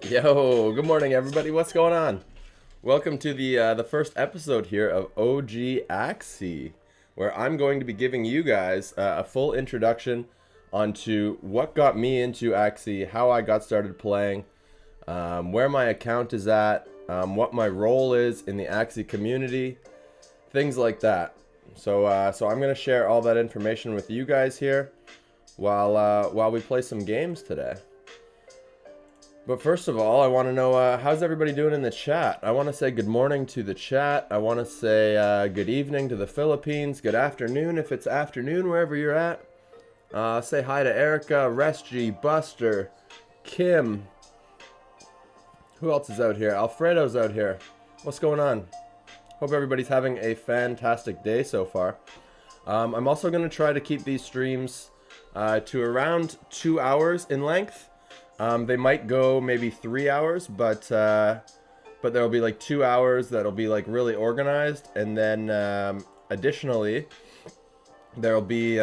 Yo, good morning, everybody. What's going on? Welcome to the first episode here of OG Axie, where I'm going to be giving you guys a full introduction onto what got me into Axie, how I got started playing, where my account is at, what my role is in the Axie community, things like that. So I'm gonna share all that information with you guys here while we play some games today. But first of all, I want to know how's everybody doing in the chat. I want to say good morning to the chat. I want to say good evening to the Philippines. Good afternoon if it's afternoon wherever you're at. Say hi to Erica, Resgy, Buster, Kim. Who else is out here? Alfredo's out here. What's going on? Hope everybody's having a fantastic day so far. I'm also going to try to keep these streams to around 2 hours in length. They might go maybe 3 hours, but there'll be like 2 hours that'll be like really organized, and then additionally there'll be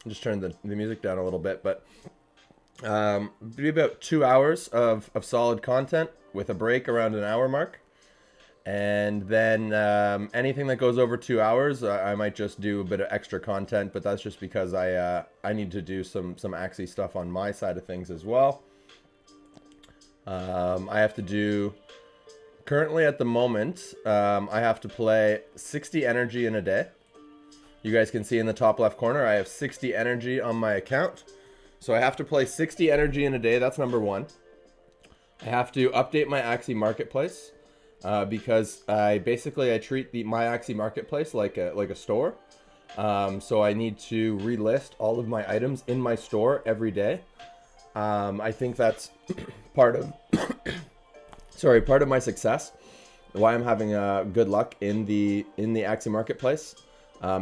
just turn the music down a little bit, but be about 2 hours of solid content with a break around an hour mark. And then anything that goes over 2 hours, I might just do a bit of extra content, but that's just because I need to do some Axie stuff on my side of things as well. I have to do, currently at the moment, I have to play 60 energy in a day. You guys can see in the top left corner, I have 60 energy on my account. So I have to play 60 energy in a day, that's number one. I have to update my Axie marketplace. Because I treat my Axie marketplace like a store. So I need to relist all of my items in my store every day. I think that's part of part of my success. Why I'm having good luck in the Axie marketplace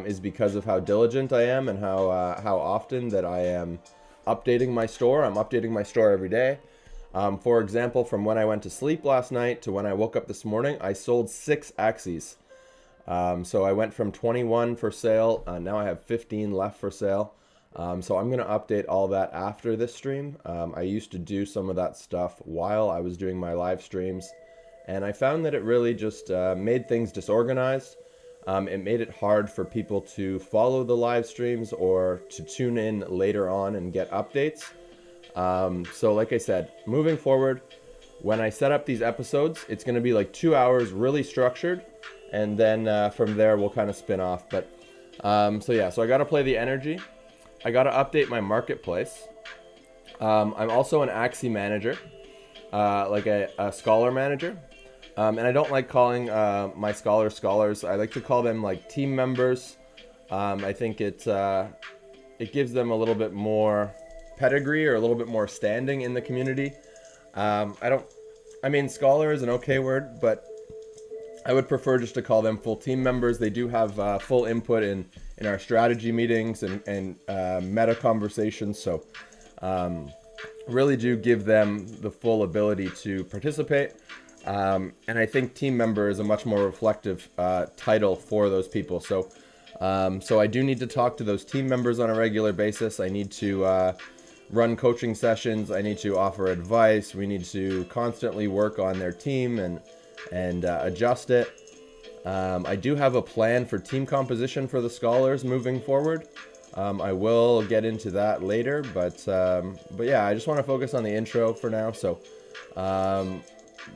is because of how diligent I am and how often that I am updating my store. I'm updating my store every day. For example, from when I went to sleep last night to when I woke up this morning, I sold 6 Axies. So I went from 21 for sale, now I have 15 left for sale. So I'm going to update all that after this stream. I used to do some of that stuff while I was doing my live streams, and I found that it really just made things disorganized. It made it hard for people to follow the live streams or to tune in later on and get updates. So like I said, moving forward, when I set up these episodes, it's going to be like 2 hours really structured, and then from there we'll kind of spin off. But so I got to play the energy. I got to update my marketplace. I'm also an Axie manager, like a scholar manager. And I don't like calling my scholars. I like to call them like team members. I think it gives them a little bit more pedigree or a little bit more standing in the community. I mean, scholar is an okay word, but I would prefer just to call them full team members. They do have full input in our strategy meetings and meta conversations, so really do give them the full ability to participate. And I think team member is a much more reflective title for those people. So I do need to talk to those team members on a regular basis. I need to run coaching sessions. I need to offer advice. We need to constantly work on their team and adjust it. I do have a plan for team composition for the scholars moving forward. I will get into that later, but yeah, I just want to focus on the intro for now. So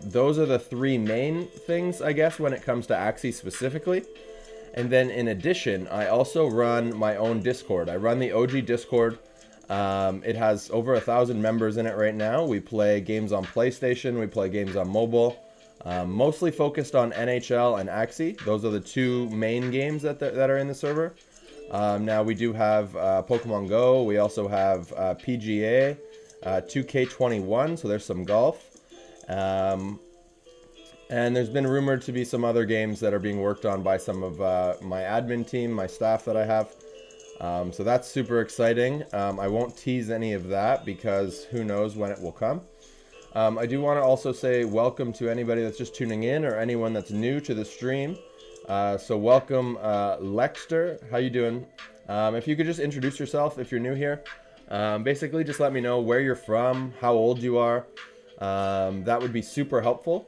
those are the 3 main things, I guess, when it comes to Axie specifically. And then in addition, I also run my own Discord. I run the OG Discord. It has over 1,000 members in it right now. We play games on PlayStation, we play games on mobile, mostly focused on NHL and Axie. Those are the 2 main games that are in the server. Now we do have Pokemon Go, we also have PGA, 2K21, so there's some golf. And there's been rumored to be some other games that are being worked on by some of my admin team, my staff that I have. So that's super exciting. I won't tease any of that because who knows when it will come. I do want to also say welcome to anybody that's just tuning in or anyone that's new to the stream. So welcome, Lexter. How you doing? If you could just introduce yourself if you're new here. Basically, just let me know where you're from, how old you are. That would be super helpful.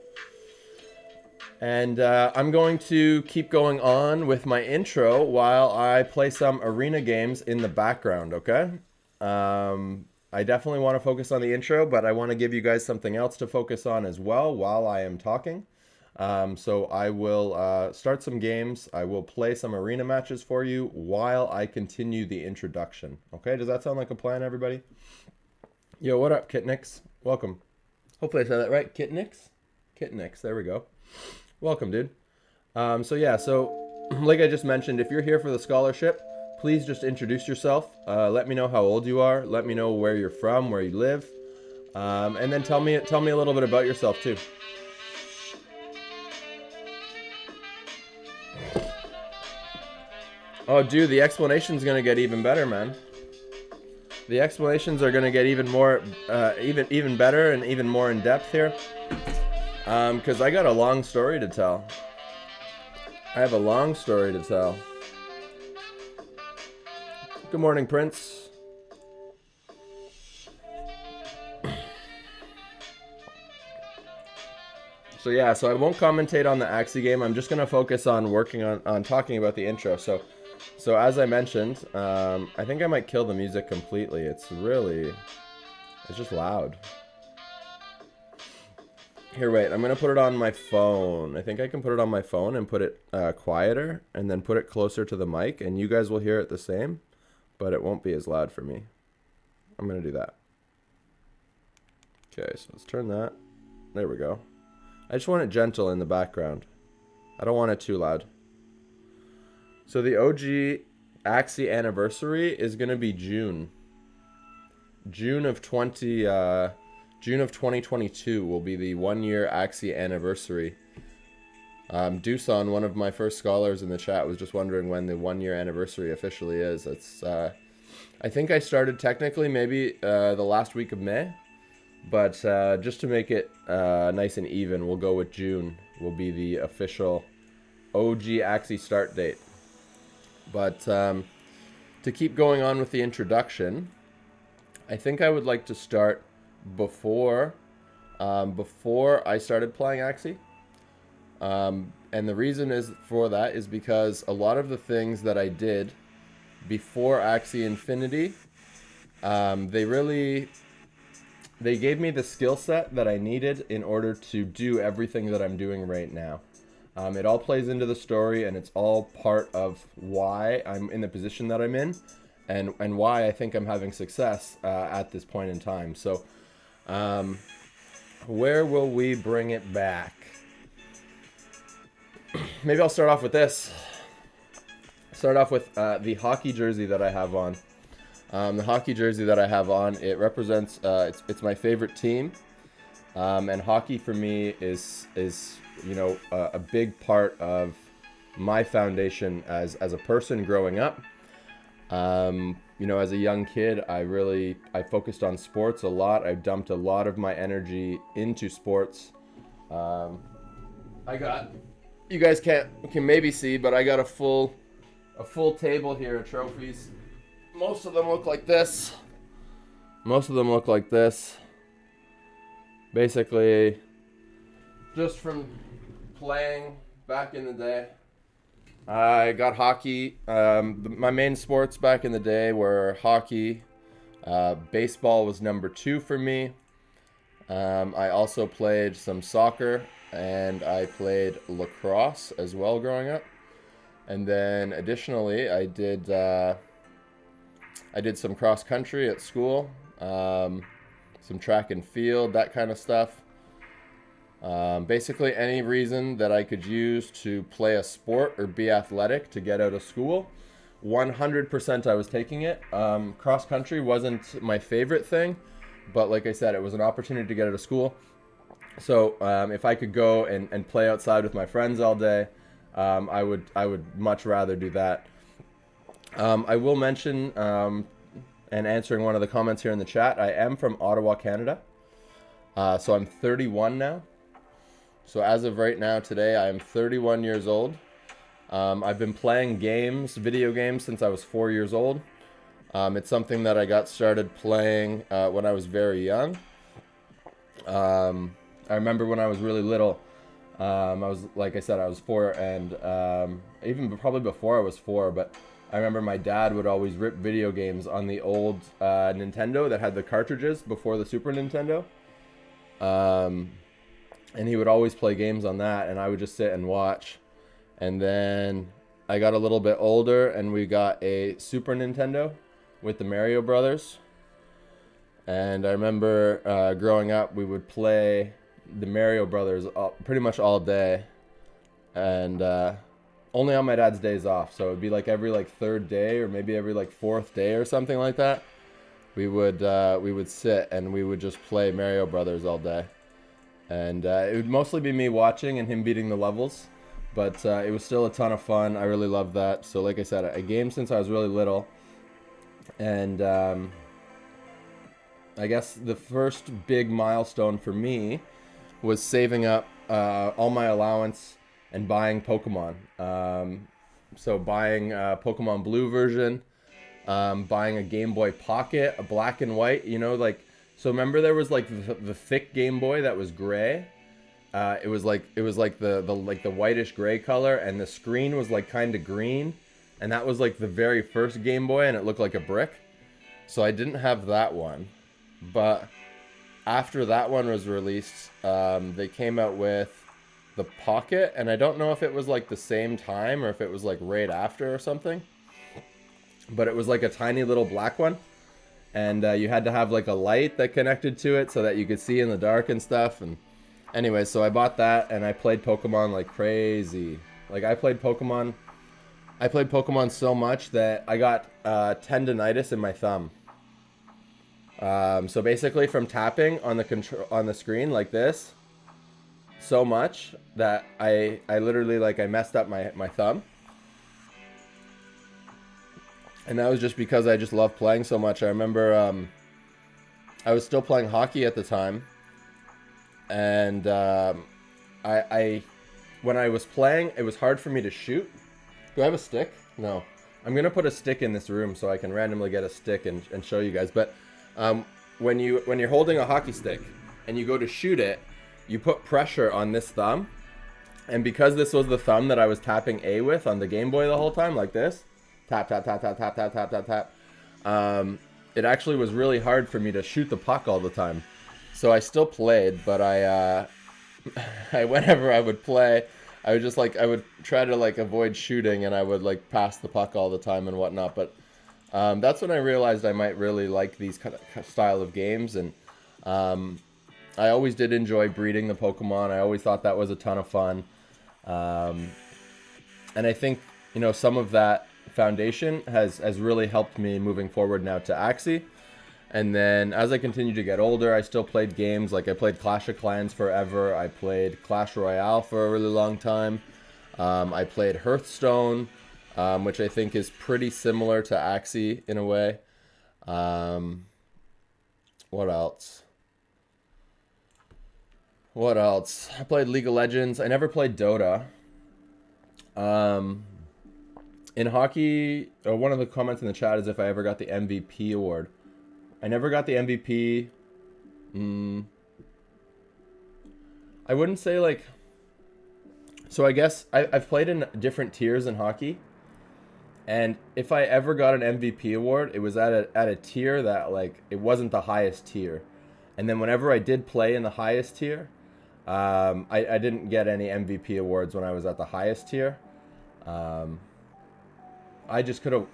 And I'm going to keep going on with my intro while I play some arena games in the background, okay? I definitely want to focus on the intro, but I want to give you guys something else to focus on as well while I am talking. So I will start some games. I will play some arena matches for you while I continue the introduction. Okay, does that sound like a plan, everybody? Yo, what up, Kitnix? Welcome. Hopefully I said that right. Kitnix? Kitnix, there we go. Welcome, dude. So like I just mentioned, if you're here for the scholarship, please just introduce yourself. Let me know how old you are. Let me know where you're from, where you live. And then tell me a little bit about yourself, too. Oh, dude, the explanation's gonna get even better, man. The explanations are gonna get even more, even better and even more in depth here. Because I got a long story to tell. I have a long story to tell. Good morning, Prince. So I won't commentate on the Axie game. I'm just gonna focus on working on talking about the intro. So as I mentioned, I think I might kill the music completely. It's just loud. Here, wait, I'm gonna put it on my phone. I think I can put it on my phone and put it quieter and then put it closer to the mic, and you guys will hear it the same, but it won't be as loud for me. I'm gonna do that. Okay, so let's turn that. There we go. I just want it gentle in the background. I don't want it too loud. So the OG Axie anniversary is going to be June. June of 2022 will be the 1-year Axie anniversary. Doosan, one of my first scholars in the chat, was just wondering when the 1-year anniversary officially is. It's I think I started technically maybe the last week of May. But just to make it nice and even, we'll go with June. Will be the official OG Axie start date. But to keep going on with the introduction, I think I would like to start before I started playing Axie. And the reason for that is because a lot of the things that I did before Axie Infinity, they gave me the skill set that I needed in order to do everything that I'm doing right now. It all plays into the story, and it's all part of why I'm in the position that I'm in, and why I think I'm having success at this point in time. So, where will we bring it back? Maybe I'll start off with this. Start off with the hockey jersey that I have on. The hockey jersey that I have on, it represents, it's my favorite team, and hockey for me is a big part of my foundation as a person growing up. As a young kid, I focused on sports a lot. I dumped a lot of my energy into sports. You guys can maybe see, but I got a full table here of trophies. Most of them look like this. Basically, just from playing back in the day. I got hockey. My main sports back in the day were hockey. Baseball was number 2 for me. I also played some soccer, and I played lacrosse as well growing up. And then additionally, I did some cross country at school, some track and field, that kind of stuff. Basically any reason that I could use to play a sport or be athletic to get out of school, 100% I was taking it. Cross country wasn't my favorite thing, but like I said, it was an opportunity to get out of school. So if I could go and play outside with my friends all day, I would much rather do that. I will mention, and answering one of the comments here in the chat, I am from Ottawa, Canada. So I'm 31 now. So as of right now, today, I am 31 years old. I've been playing video games, since I was 4 years old. It's something that I got started playing when I was very young. I remember when I was really little, I was, like I said, I was 4, and even probably before I was 4, but I remember my dad would always rip video games on the old Nintendo that had the cartridges before the Super Nintendo. And he would always play games on that, and I would just sit and watch. And then I got a little bit older, and we got a Super Nintendo with the Mario Brothers. And I remember growing up, we would play the Mario Brothers pretty much all day, and only on my dad's days off. So it'd be like every like 3rd day, or maybe every like 4th day or something like that. We would sit and we would just play Mario Brothers all day, and it would mostly be me watching and him beating the levels, but it was still a ton of fun. I really loved that. So like I said, I gamed since I was really little, and I guess the first big milestone for me was saving up all my allowance and buying Pokemon. So buying a Pokemon Blue version, buying a Game Boy Pocket, a black and white, you know, like, so remember there was like the thick Game Boy that was gray. It was like the whitish gray color, and the screen was like kind of green, and that was like the very first Game Boy, and it looked like a brick. So I didn't have that one. But after that one was released, they came out with the Pocket, and I don't know if it was like the same time or if it was like right after or something. But it was like a tiny little black one, and you had to have like a light that connected to it so that you could see in the dark and stuff. And anyway, so I bought that, and I played Pokemon like crazy. Like I played Pokemon so much that I got tendonitis in my thumb. So basically, from tapping on the screen like this so much that I literally, like, I messed up my thumb. And that was just because I just loved playing so much. I remember I was still playing hockey at the time, and when I was playing, it was hard for me to shoot. Do I have a stick? No. I'm gonna put a stick in this room so I can randomly get a stick and show you guys. But when you're holding a hockey stick and you go to shoot it, you put pressure on this thumb, and because this was the thumb that I was tapping A with on the Game Boy the whole time, like this, tap tap tap tap tap tap tap tap tap, it actually was really hard for me to shoot the puck all the time. So I still played, but I whenever I would play, I would just I would try to avoid shooting, and I would pass the puck all the time and whatnot. But that's when I realized I might really like these kind of style of games, and I always did enjoy breeding the Pokemon. I always thought that was a ton of fun, and I think, you know, some of that foundation has really helped me moving forward now to Axie. And then as I continued to get older, I still played games. Like I played Clash of Clans forever. I played Clash Royale for a really long time. I played Hearthstone, which I think is pretty similar to Axie in a way. What else? I played League of Legends. I never played Dota. In hockey, one of the comments in the chat is if I ever got the MVP award. I never got the MVP. I wouldn't say so I guess I've played in different tiers in hockey. And if I ever got an MVP award, it was at a tier that it wasn't the highest tier. And then whenever I did play in the highest tier, I didn't get any MVP awards when I was at the highest tier. I could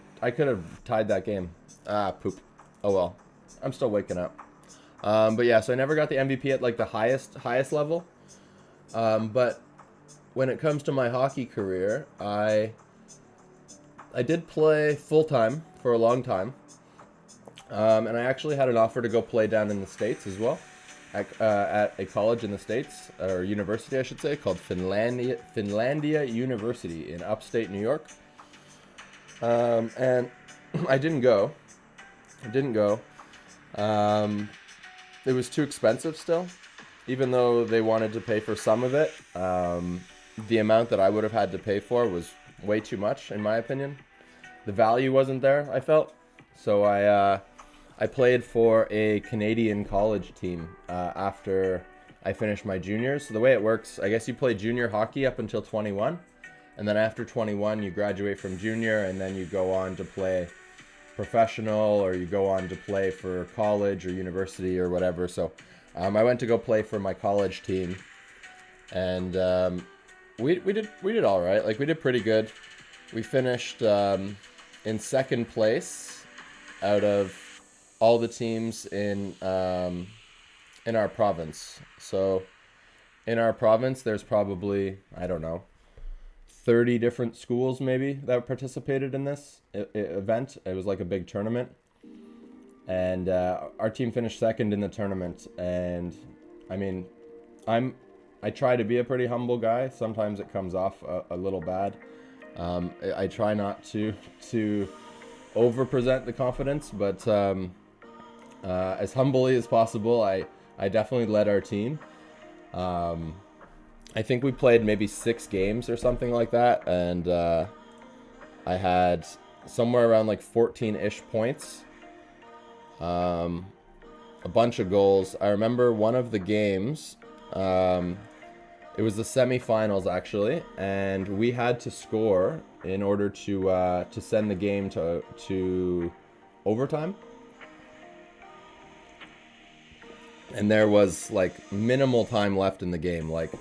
have tied that game. Poop. Oh well. I'm still waking up. But yeah, so I never got the MVP at the highest level. But when it comes to my hockey career, I did play full time for a long time. And I actually had an offer to go play down in the States as well, at a college in the States, or university I should say, called Finlandia University in upstate New York. And I didn't go. It was too expensive still, even though they wanted to pay for some of it. The amount that I would have had to pay for was way too much, in my opinion. The value wasn't there, I felt. So I played for a Canadian college team after I finished my juniors. So the way it works, I guess you play junior hockey up until 21, and then after 21 you graduate from junior, and then you go on to play professional, or you go on to play for college or university or whatever. So I went to go play for my college team, and we did all right. Like, we did pretty good. We finished in second place out of all the teams in our province. So in our province, there's probably, I don't know, 30 different schools maybe that participated in this event. It was like a big tournament, and our team finished second in the tournament. And I mean, I try to be a pretty humble guy. Sometimes it comes off a little bad. I try not to over present the confidence, but as humbly as possible, I definitely led our team. I think we played maybe 6 games or something like that, and I had somewhere around like 14-ish points, a bunch of goals. I remember one of the games, it was the semifinals actually, and we had to score in order to send the game to overtime. And there was like minimal time left in the game, like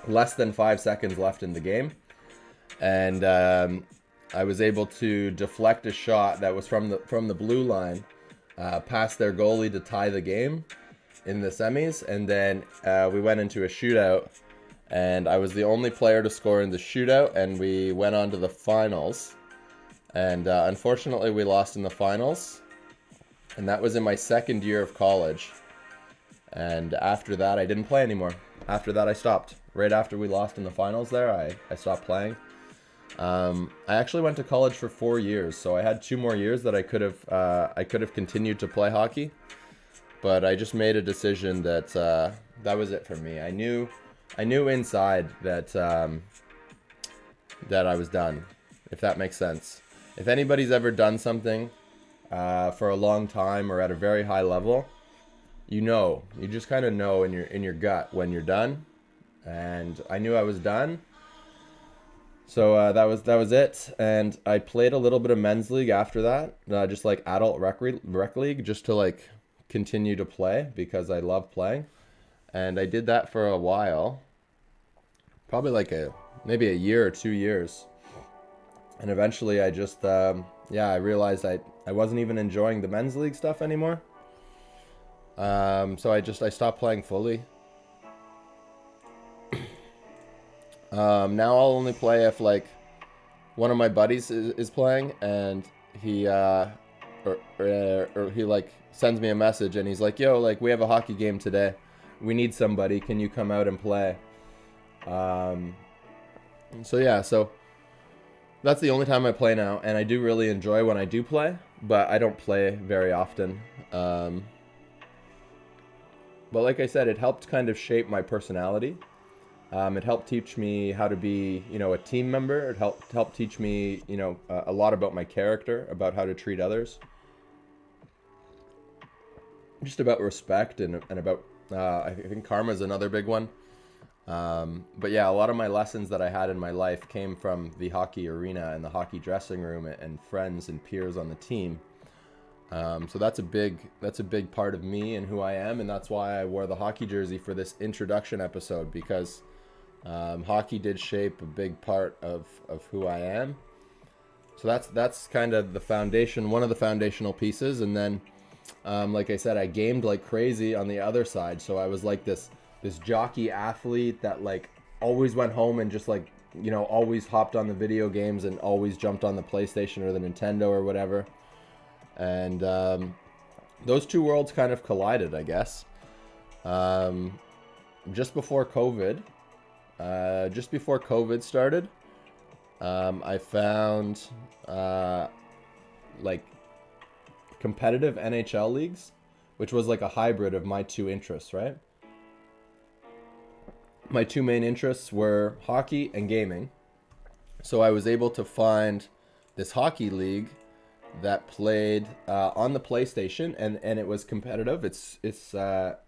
less than 5 seconds left in the game, and I was able to deflect a shot that was from the blue line, past their goalie to tie the game in the semis, and then we went into a shootout, and I was the only player to score in the shootout, and we went on to the finals, and unfortunately we lost in the finals, and that was in my second year of college. And after that, I didn't play anymore. After that, I stopped. Right after we lost in the finals there, I stopped playing. I actually went to college for 4 years, so I had 2 more years that I could have continued to play hockey. But I just made a decision that that was it for me. I knew inside that that I was done, if that makes sense. If anybody's ever done something for a long time or at a very high level, you just kind of know in your gut when you're done, and I knew I was done. So that was it, and I played a little bit of men's league after that, just like adult rec league, just to like continue to play because I love playing, and I did that for a while, probably like maybe a year or 2 years, and eventually I just I realized I wasn't even enjoying the men's league stuff anymore. So I stopped playing fully. Now I'll only play if like one of my buddies is playing, and he or he like sends me a message and he's like, yo, like, we have a hockey game today, we need somebody, can you come out and play? So that's the only time I play now, and I do really enjoy when I do play, but I don't play very often. But like I said, it helped kind of shape my personality. It helped teach me how to be, a team member. It helped teach me, a lot about my character, about how to treat others, just about respect and about, I think karma is another big one. But yeah, a lot of my lessons that I had in my life came from the hockey arena and the hockey dressing room and friends and peers on the team. So that's a big part of me and who I am, and that's why I wore the hockey jersey for this introduction episode, because hockey did shape a big part of who I am. So that's kind of the foundation, one of the foundational pieces. And then, like I said, I gamed like crazy on the other side. So I was like this jockey athlete that like always went home and just like, always hopped on the video games and always jumped on the PlayStation or the Nintendo or whatever. And those two worlds kind of collided, I guess. Just before COVID started, I found like competitive NHL leagues, which was like a hybrid of my two interests, right? My two main interests were hockey and gaming. So I was able to find this hockey league that played on the PlayStation, and it was competitive. It's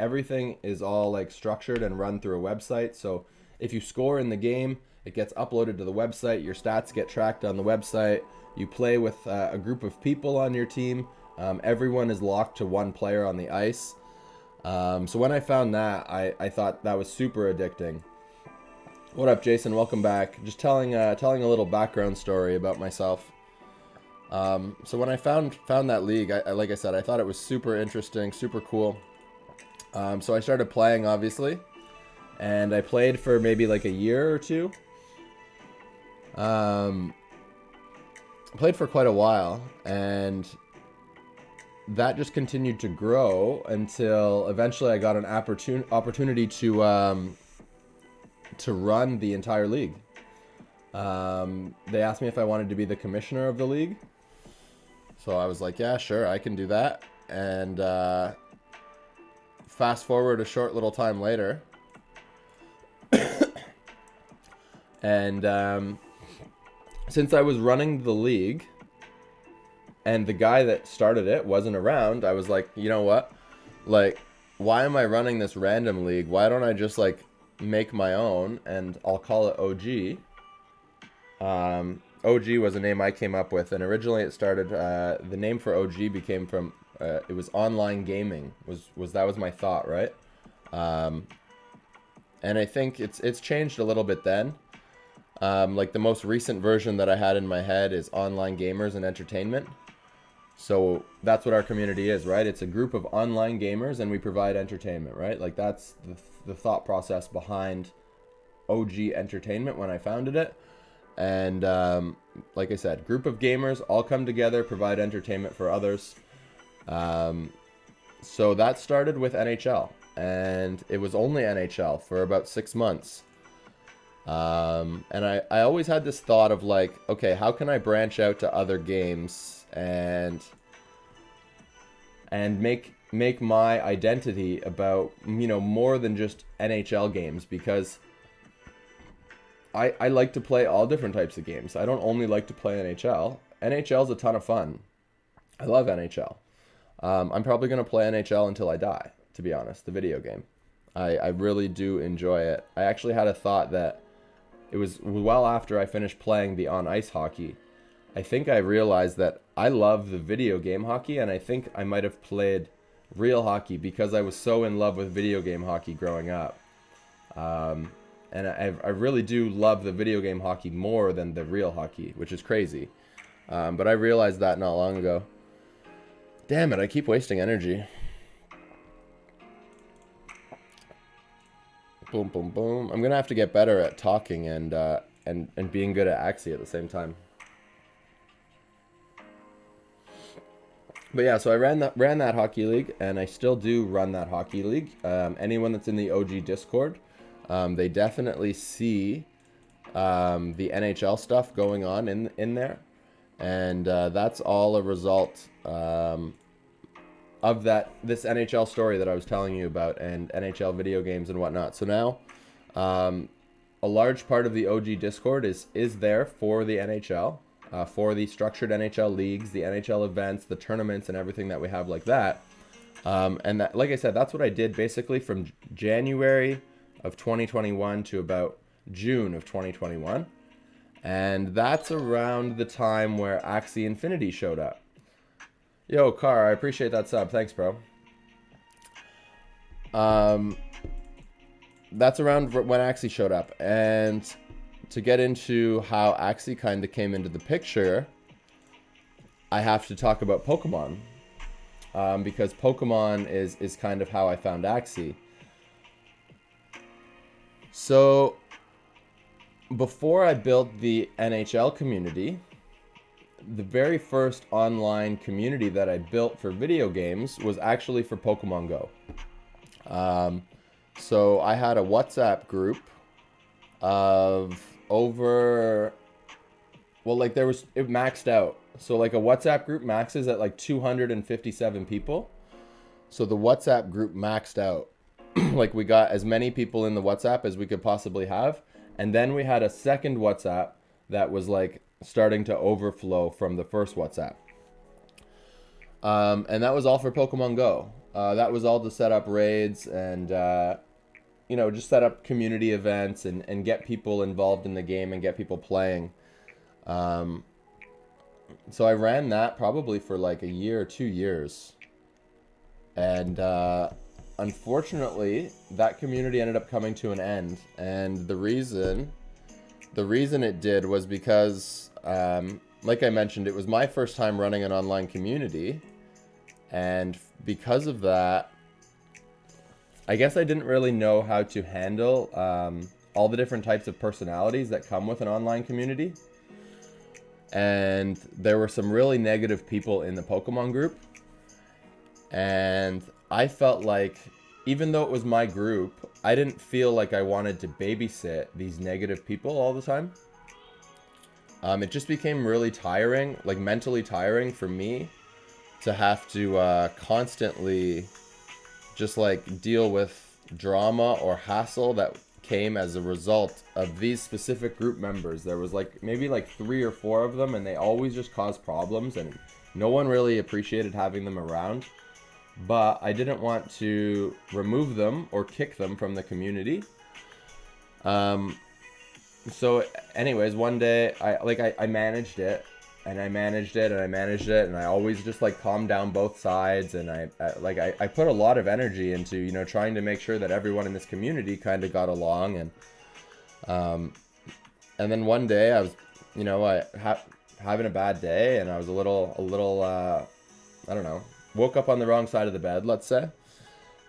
everything is all like structured and run through a website. So if you score in the game, it gets uploaded to the website. Your stats get tracked on the website. You play with a group of people on your team. Everyone is locked to one player on the ice. So when I found that, I thought that was super addicting. What up, Jason? Welcome back. Just telling a little background story about myself. So when I found that league, like I said, I thought it was super interesting, super cool. So I started playing, obviously, and I played for maybe like a year or two. Played for quite a while, and that just continued to grow until eventually I got an opportunity to run the entire league. They asked me if I wanted to be the commissioner of the league. So I was like, yeah, sure, I can do that. And fast forward a short little time later. And since I was running the league and the guy that started it wasn't around, I was like, you know what? Like, why am I running this random league? Why don't I just like make my own, and I'll call it OG. OG was a name I came up with, and originally it started, the name for OG became from, it was online gaming, that was my thought, right? And I think it's changed a little bit then. Like the most recent version that I had in my head is online gamers and entertainment. So that's what our community is, right? It's a group of online gamers and we provide entertainment, right? Like that's the thought process behind OG Entertainment when I founded it. And like I said, group of gamers all come together, provide entertainment for others. So that started with NHL, and it was only NHL for about 6 months. And I always had this thought of like, okay, how can I branch out to other games and make my identity about, you know, more than just NHL games, because I like to play all different types of games. I don't only like to play NHL. NHL is a ton of fun. I love NHL. I'm probably going to play NHL until I die, to be honest, the video game. I really do enjoy it. I actually had a thought that it was well after I finished playing the on-ice hockey. I think I realized that I love the video game hockey, and I think I might have played real hockey because I was so in love with video game hockey growing up. And I really do love the video game hockey more than the real hockey, which is crazy. But I realized that not long ago. Damn it, I keep wasting energy. Boom, boom, boom. I'm gonna have to get better at talking and being good at Axie at the same time. But yeah, so I ran that hockey league, and I still do run that hockey league. Anyone that's in the OG Discord, they definitely see the NHL stuff going on in there, and that's all a result of this NHL story that I was telling you about, and NHL video games and whatnot. So now, a large part of the OG Discord is there for the NHL, for the structured NHL leagues, the NHL events, the tournaments, and everything that we have like that. And that, like I said, that's what I did basically from January of 2021 to about June of 2021. And that's around the time where Axie Infinity showed up. Yo, Car, I appreciate that sub. Thanks, bro. That's around when Axie showed up. And to get into how Axie kind of came into the picture, I have to talk about Pokemon. Because Pokemon is kind of how I found Axie. So, before I built the NHL community, the very first online community that I built for video games was actually for Pokemon Go. So I had a WhatsApp group of over, well, like it maxed out. So like a WhatsApp group maxes at like 257 people. So the WhatsApp group maxed out. Like we got as many people in the WhatsApp as we could possibly have. And then we had a second WhatsApp that was like starting to overflow from the first WhatsApp. And that was all for Pokemon Go. That was all to set up raids and, just set up community events and get people involved in the game and get people playing. So I ran that probably for like a year or 2 years. And unfortunately, that community ended up coming to an end. And the reason it did was because, like I mentioned, it was my first time running an online community. And because of that, I guess I didn't really know how to handle all the different types of personalities that come with an online community. And there were some really negative people in the Pokemon group. And I felt like, even though it was my group, I didn't feel like I wanted to babysit these negative people all the time. It just became really tiring, like mentally tiring for me to have to constantly just like deal with drama or hassle that came as a result of these specific group members. There was like maybe like 3 or 4 of them, and they always just caused problems, and no one really appreciated having them around. But I didn't want to remove them or kick them from the community. So anyways, one day I managed it, and I managed it, and I managed it, and I always just like calmed down both sides, and I put a lot of energy into, trying to make sure that everyone in this community kind of got along. And then one day I was, having a bad day, and I was a little I don't know, woke up on the wrong side of the bed, let's say.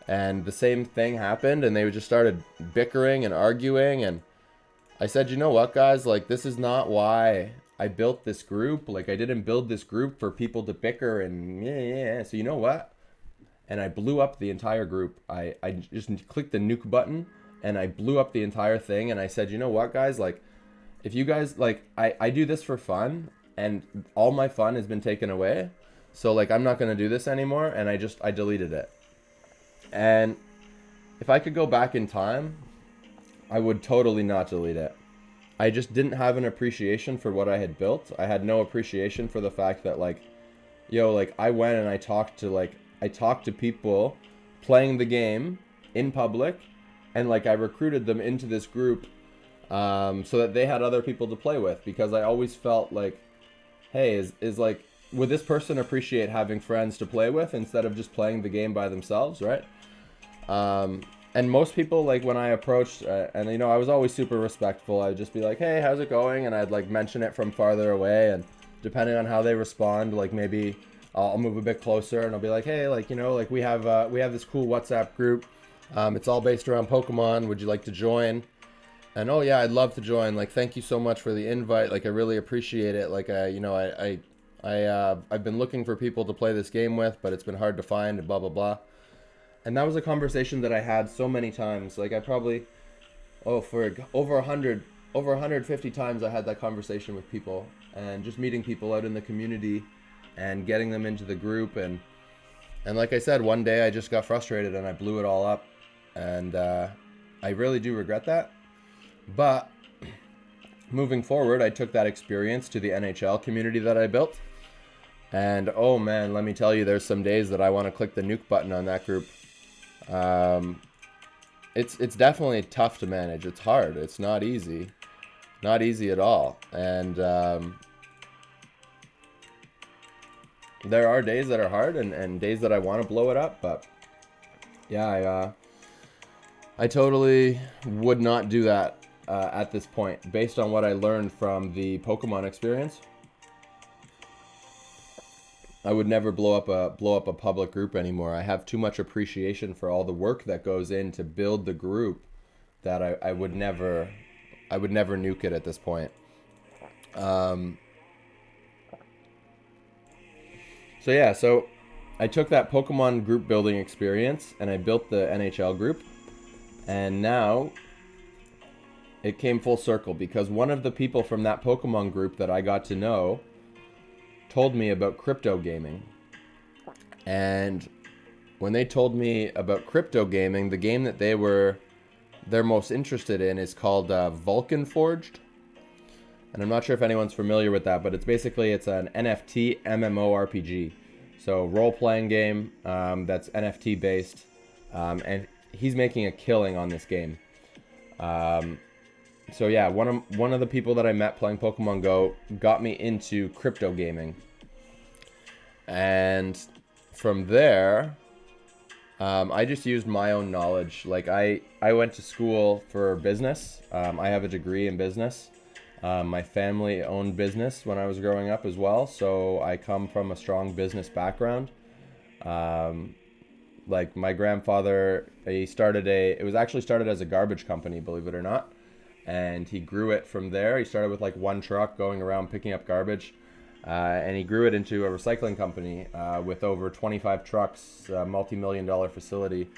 And the same thing happened, and they just started bickering and arguing, and I said, you know what, guys, like, this is not why I built this group. Like, I didn't build this group for people to bicker and yeah. So you know what? And I blew up the entire group. I just clicked the nuke button, and I blew up the entire thing. And I said, you know what, guys? Like, if you guys, like, I do this for fun, and all my fun has been taken away. So, like, I'm not going to do this anymore. And I deleted it. And if I could go back in time, I would totally not delete it. I just didn't have an appreciation for what I had built. I had no appreciation for the fact that, like, I went and I talked to people playing the game in public, and like I recruited them into this group so that they had other people to play with, because I always felt like, hey, is like, would this person appreciate having friends to play with instead of just playing the game by themselves, right? And most people, like, when I approached, and I was always super respectful. I'd just be like, hey, how's it going? And I'd like mention it from farther away, and depending on how they respond, like, maybe I'll move a bit closer, and I'll be like, hey, like, like, we have this cool WhatsApp group. It's all based around Pokemon. Would you like to join? And oh yeah, I'd love to join. Like, thank you so much for the invite. Like, I really appreciate it. Like, I've been looking for people to play this game with, but it's been hard to find, and blah blah blah. And that was a conversation that I had so many times. Like, I probably, for over 150 times I had that conversation with people, and just meeting people out in the community and getting them into the group. And like I said, one day I just got frustrated and I blew it all up. And I really do regret that. But moving forward, I took that experience to the NHL community that I built. And oh man, let me tell you, there's some days that I want to click the nuke button on that group. It's definitely tough to manage. It's hard. It's not easy at all. And there are days that are hard, and days that I want to blow it up. But yeah, I totally would not do that at this point, based on what I learned from the Pokemon experience. I would never blow up a public group anymore. I have too much appreciation for all the work that goes in to build the group that I would never nuke it at this point. So yeah, so I took that Pokemon group building experience and I built the NHL group, and now it came full circle, because one of the people from that Pokemon group that I got to know told me about crypto gaming. And when they told me about crypto gaming, the game that they're most interested in is called Vulcan Forged. And I'm not sure if anyone's familiar with that, but it's an NFT MMORPG. So role-playing game that's NFT based, and he's making a killing on this game. So yeah, one of the people that I met playing Pokemon Go got me into crypto gaming, and from there, I just used my own knowledge. Like I went to school for business. I have a degree in business. My family owned business when I was growing up as well, so I come from a strong business background. Like my grandfather, it was actually started as a garbage company, believe it or not, and he grew it from there. He started with like one truck going around picking up garbage, and he grew it into a recycling company with over 25 trucks, a multi-million-dollar facility.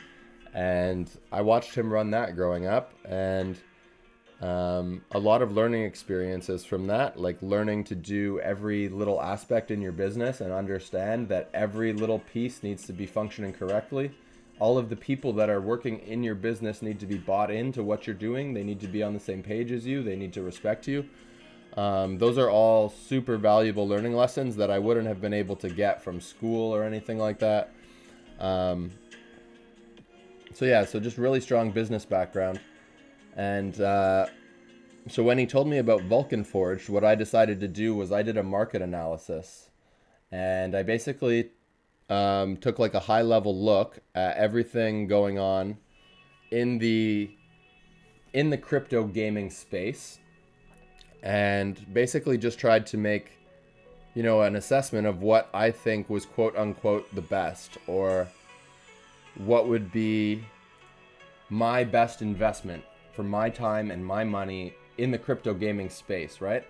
And I watched him run that growing up, and a lot of learning experiences from that, like learning to do every little aspect in your business and understand that every little piece needs to be functioning correctly. All of the people that are working in your business need to be bought into what you're doing. They need to be on the same page as you. They need to respect you. Those are all super valuable learning lessons that I wouldn't have been able to get from school or anything like that. So just really strong business background. And so when he told me about Vulcan Forge, what I decided to do was I did a market analysis. And I basically took like a high level look at everything going on in the crypto gaming space, and basically just tried to make, an assessment of what I think was quote unquote the best, or what would be my best investment for my time and my money in the crypto gaming space, right?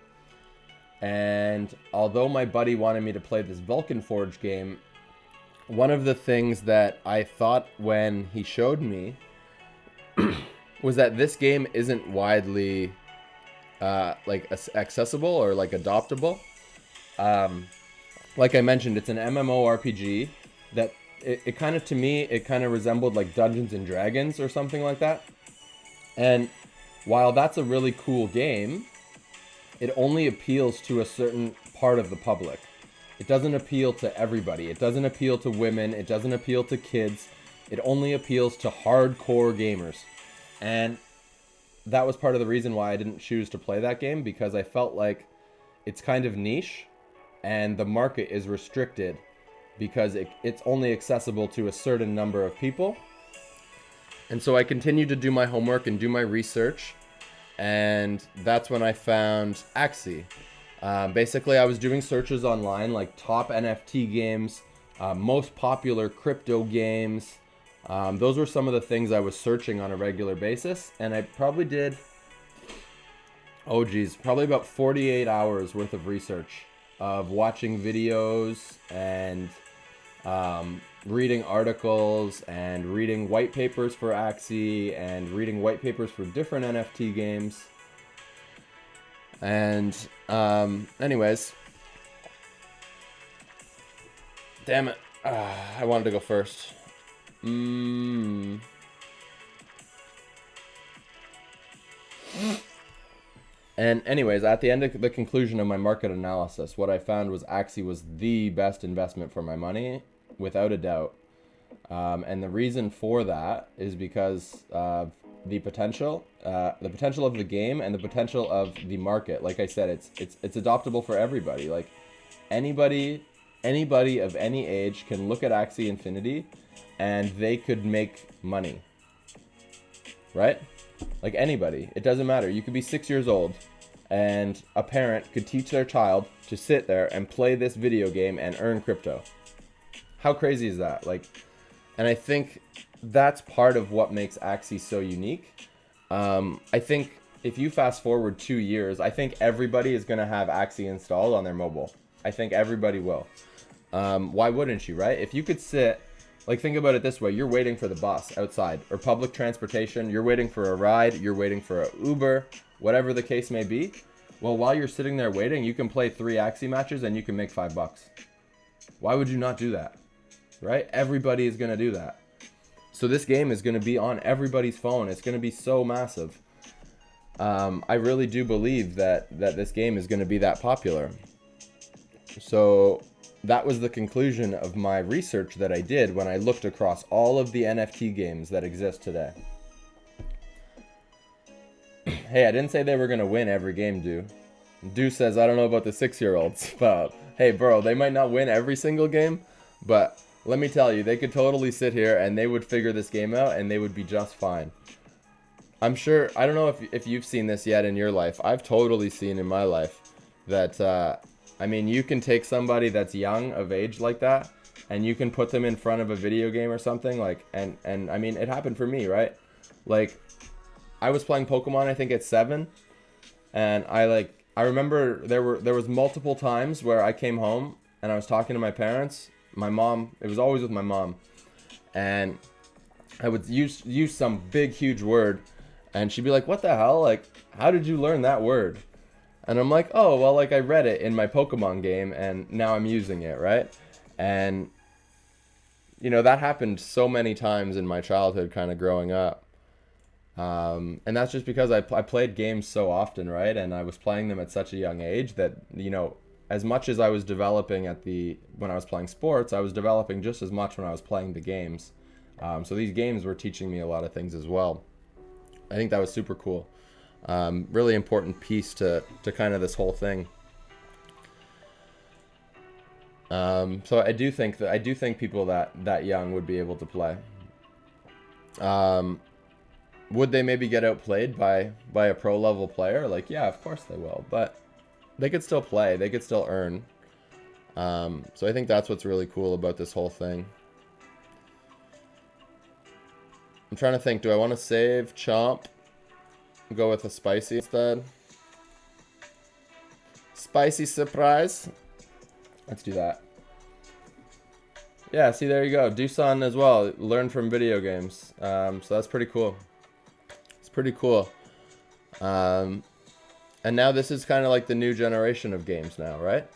And although my buddy wanted me to play this Vulcan Forge game, one of the things that I thought when he showed me was that this game isn't widely accessible or like adoptable. Like I mentioned, it's an MMORPG that it kind of resembled like Dungeons and Dragons or something like that. And while that's a really cool game, it only appeals to a certain part of the public. It doesn't appeal to everybody. It doesn't appeal to women. It doesn't appeal to kids. It only appeals to hardcore gamers. And that was part of the reason why I didn't choose to play that game, because I felt like it's kind of niche and the market is restricted because it's only accessible to a certain number of people. And so I continued to do my homework and do my research, and that's when I found Axie. Basically, I was doing searches online, like top NFT games, most popular crypto games. Those were some of the things I was searching on a regular basis, and I probably did, probably about 48 hours worth of research, of watching videos and reading articles and reading white papers for Axie and reading white papers for different NFT games. And anyways, damn it, I wanted to go first. And anyways, at the end of the conclusion of my market analysis, what I found was Axie was the best investment for my money, without a doubt. And the reason for that is because of the potential of the game and the potential of the market. Like I said, it's adoptable for everybody. Like anybody of any age can look at Axie Infinity and they could make money, right? Like anybody, it doesn't matter. You could be 6 years old and a parent could teach their child to sit there and play this video game and earn crypto. How crazy is that? And I think that's part of what makes Axie so unique. I think if you fast forward 2 years, I think everybody is going to have Axie installed on their mobile. I think everybody will. Why wouldn't you, right? If you could sit, think about it this way. You're waiting for the bus outside, or public transportation. You're waiting for a ride. You're waiting for an Uber, whatever the case may be. Well, while you're sitting there waiting, you can play 3 Axie matches and you can make $5. Why would you not do that? Right? Everybody is going to do that. So this game is going to be on everybody's phone. It's going to be so massive. I really do believe that this game is going to be that popular. So that was the conclusion of my research that I did when I looked across all of the NFT games that exist today. Hey, I didn't say they were going to win every game, Du says, I don't know about the 6-year-olds, but hey, bro, they might not win every single game, but let me tell you, they could totally sit here and they would figure this game out and they would be just fine. I'm sure, I don't know if you've seen this yet in your life. I've totally seen in my life that, I mean, you can take somebody that's young of age like that and you can put them in front of a video game or something, like, and I mean, it happened for me, right? Like, I was playing Pokemon, I think at 7, and I remember there was multiple times where I came home and I was talking to my parents. My mom, it was always with my mom, and I would use some big huge word, and she'd be like, "What the hell? Like, how did you learn that word?" And I'm like, "Oh, well, like I read it in my Pokemon game, and now I'm using it, right?" And you know, that happened so many times in my childhood, kind of growing up. And that's just because I played games so often, right? And I was playing them at such a young age that, you know, as much as I was developing when I was playing sports, I was developing just as much when I was playing the games. So these games were teaching me a lot of things as well. I think that was super cool. Really important piece to kind of this whole thing. So I do think people that young would be able to play. Would they maybe get outplayed by a pro level player? Like, yeah, of course they will, but they could still play. They could still earn. So I think that's what's really cool about this whole thing. I'm trying to think, do I want to save Chomp? Go with a spicy instead. Spicy surprise. Let's do that. Yeah, see, there you go. Doosan as well. Learn from video games. So that's pretty cool. It's pretty cool. And now this is kind of like the new generation of games now, right?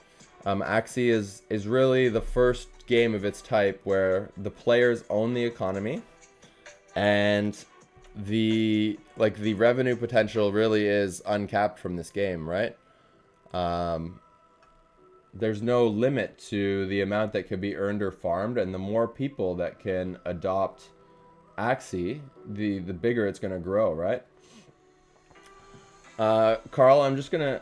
Axie is really the first game of its type where the players own the economy, and the revenue potential really is uncapped from this game, right? There's no limit to the amount that can be earned or farmed, and the more people that can adopt Axie, the bigger it's going to grow, right? Carl, I'm just going to,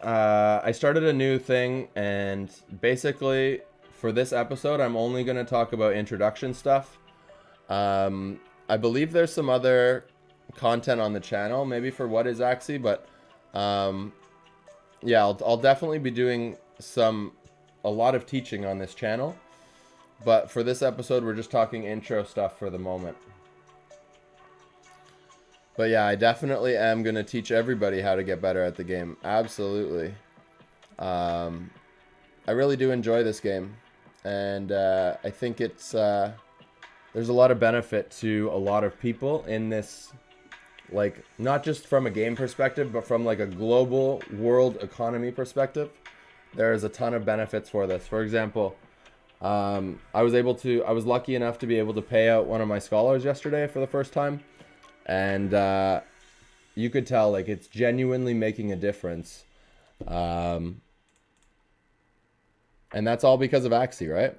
I started a new thing, and basically for this episode, I'm only going to talk about introduction stuff. I believe there's some other content on the channel, maybe for what is Axie, but yeah, I'll definitely be doing a lot of teaching on this channel. But for this episode, we're just talking intro stuff for the moment. But yeah, I definitely am going to teach everybody how to get better at the game. Absolutely. I really do enjoy this game. And I think there's a lot of benefit to a lot of people in this, like, not just from a game perspective, but from like a global world economy perspective. There's a ton of benefits for this. For example, I was lucky enough to be able to pay out one of my scholars yesterday for the first time. And you could tell, like, it's genuinely making a difference. And that's all because of Axie, right?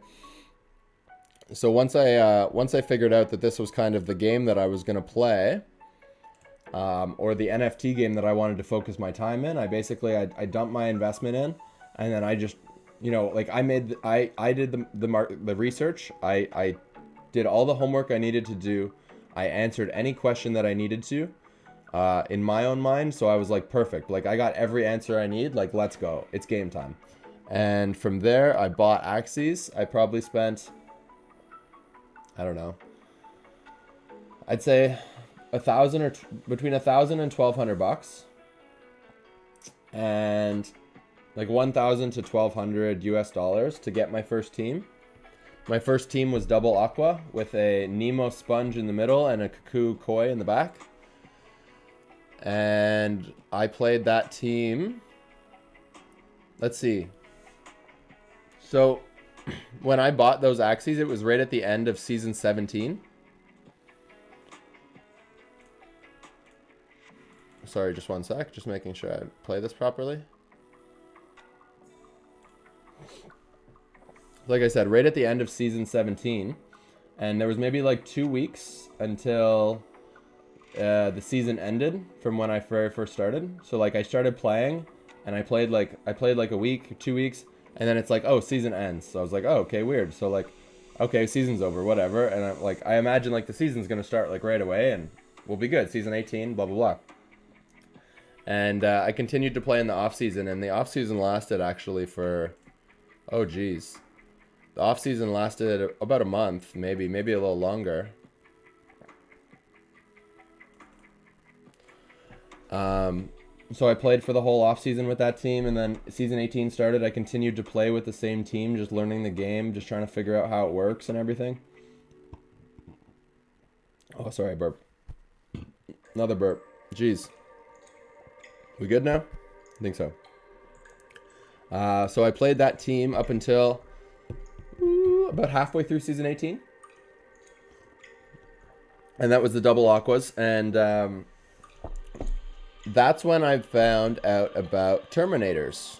So once I figured out that this was kind of the game that I was going to play, or the NFT game that I wanted to focus my time in, I dumped my investment in, and then I just, you know, like, I did the research, I did all the homework I needed to do, I answered any question that I needed to, in my own mind, so I was like, perfect, like, I got every answer I need, like, let's go, it's game time. And from there, I bought Axies. I probably spent, I don't know, I'd say between $1,000 and $1,200, and like $1,000 to $1,200 US to get my first team. My first team was double aqua with a Nemo sponge in the middle and a Cuckoo koi in the back. And I played that team. Let's see. So when I bought those Axies, it was right at the end of season 17. Sorry, just one sec. Just making sure I play this properly. like I said, right at the end of season 17. And there was maybe like 2 weeks until the season ended from when I very first started. So like I started playing and I played like a week, 2 weeks, and then it's like, oh, season ends. So I was like, oh, okay, weird. So like, okay, season's over, whatever. And I imagine like the season's gonna start like right away and we'll be good. Season 18, blah blah blah. And I continued to play in the off season, and the off season lasted actually for, oh geez, the off season lasted about a month, maybe a little longer. So I played for the whole off season with that team, and then season 18 started. I continued to play with the same team, just learning the game, just trying to figure out how it works and everything. Oh, sorry, burp. Another burp. Jeez. We good now? I think so. So I played that team up until about halfway through season 18. And that was the double aquas. And that's when I found out about Terminators.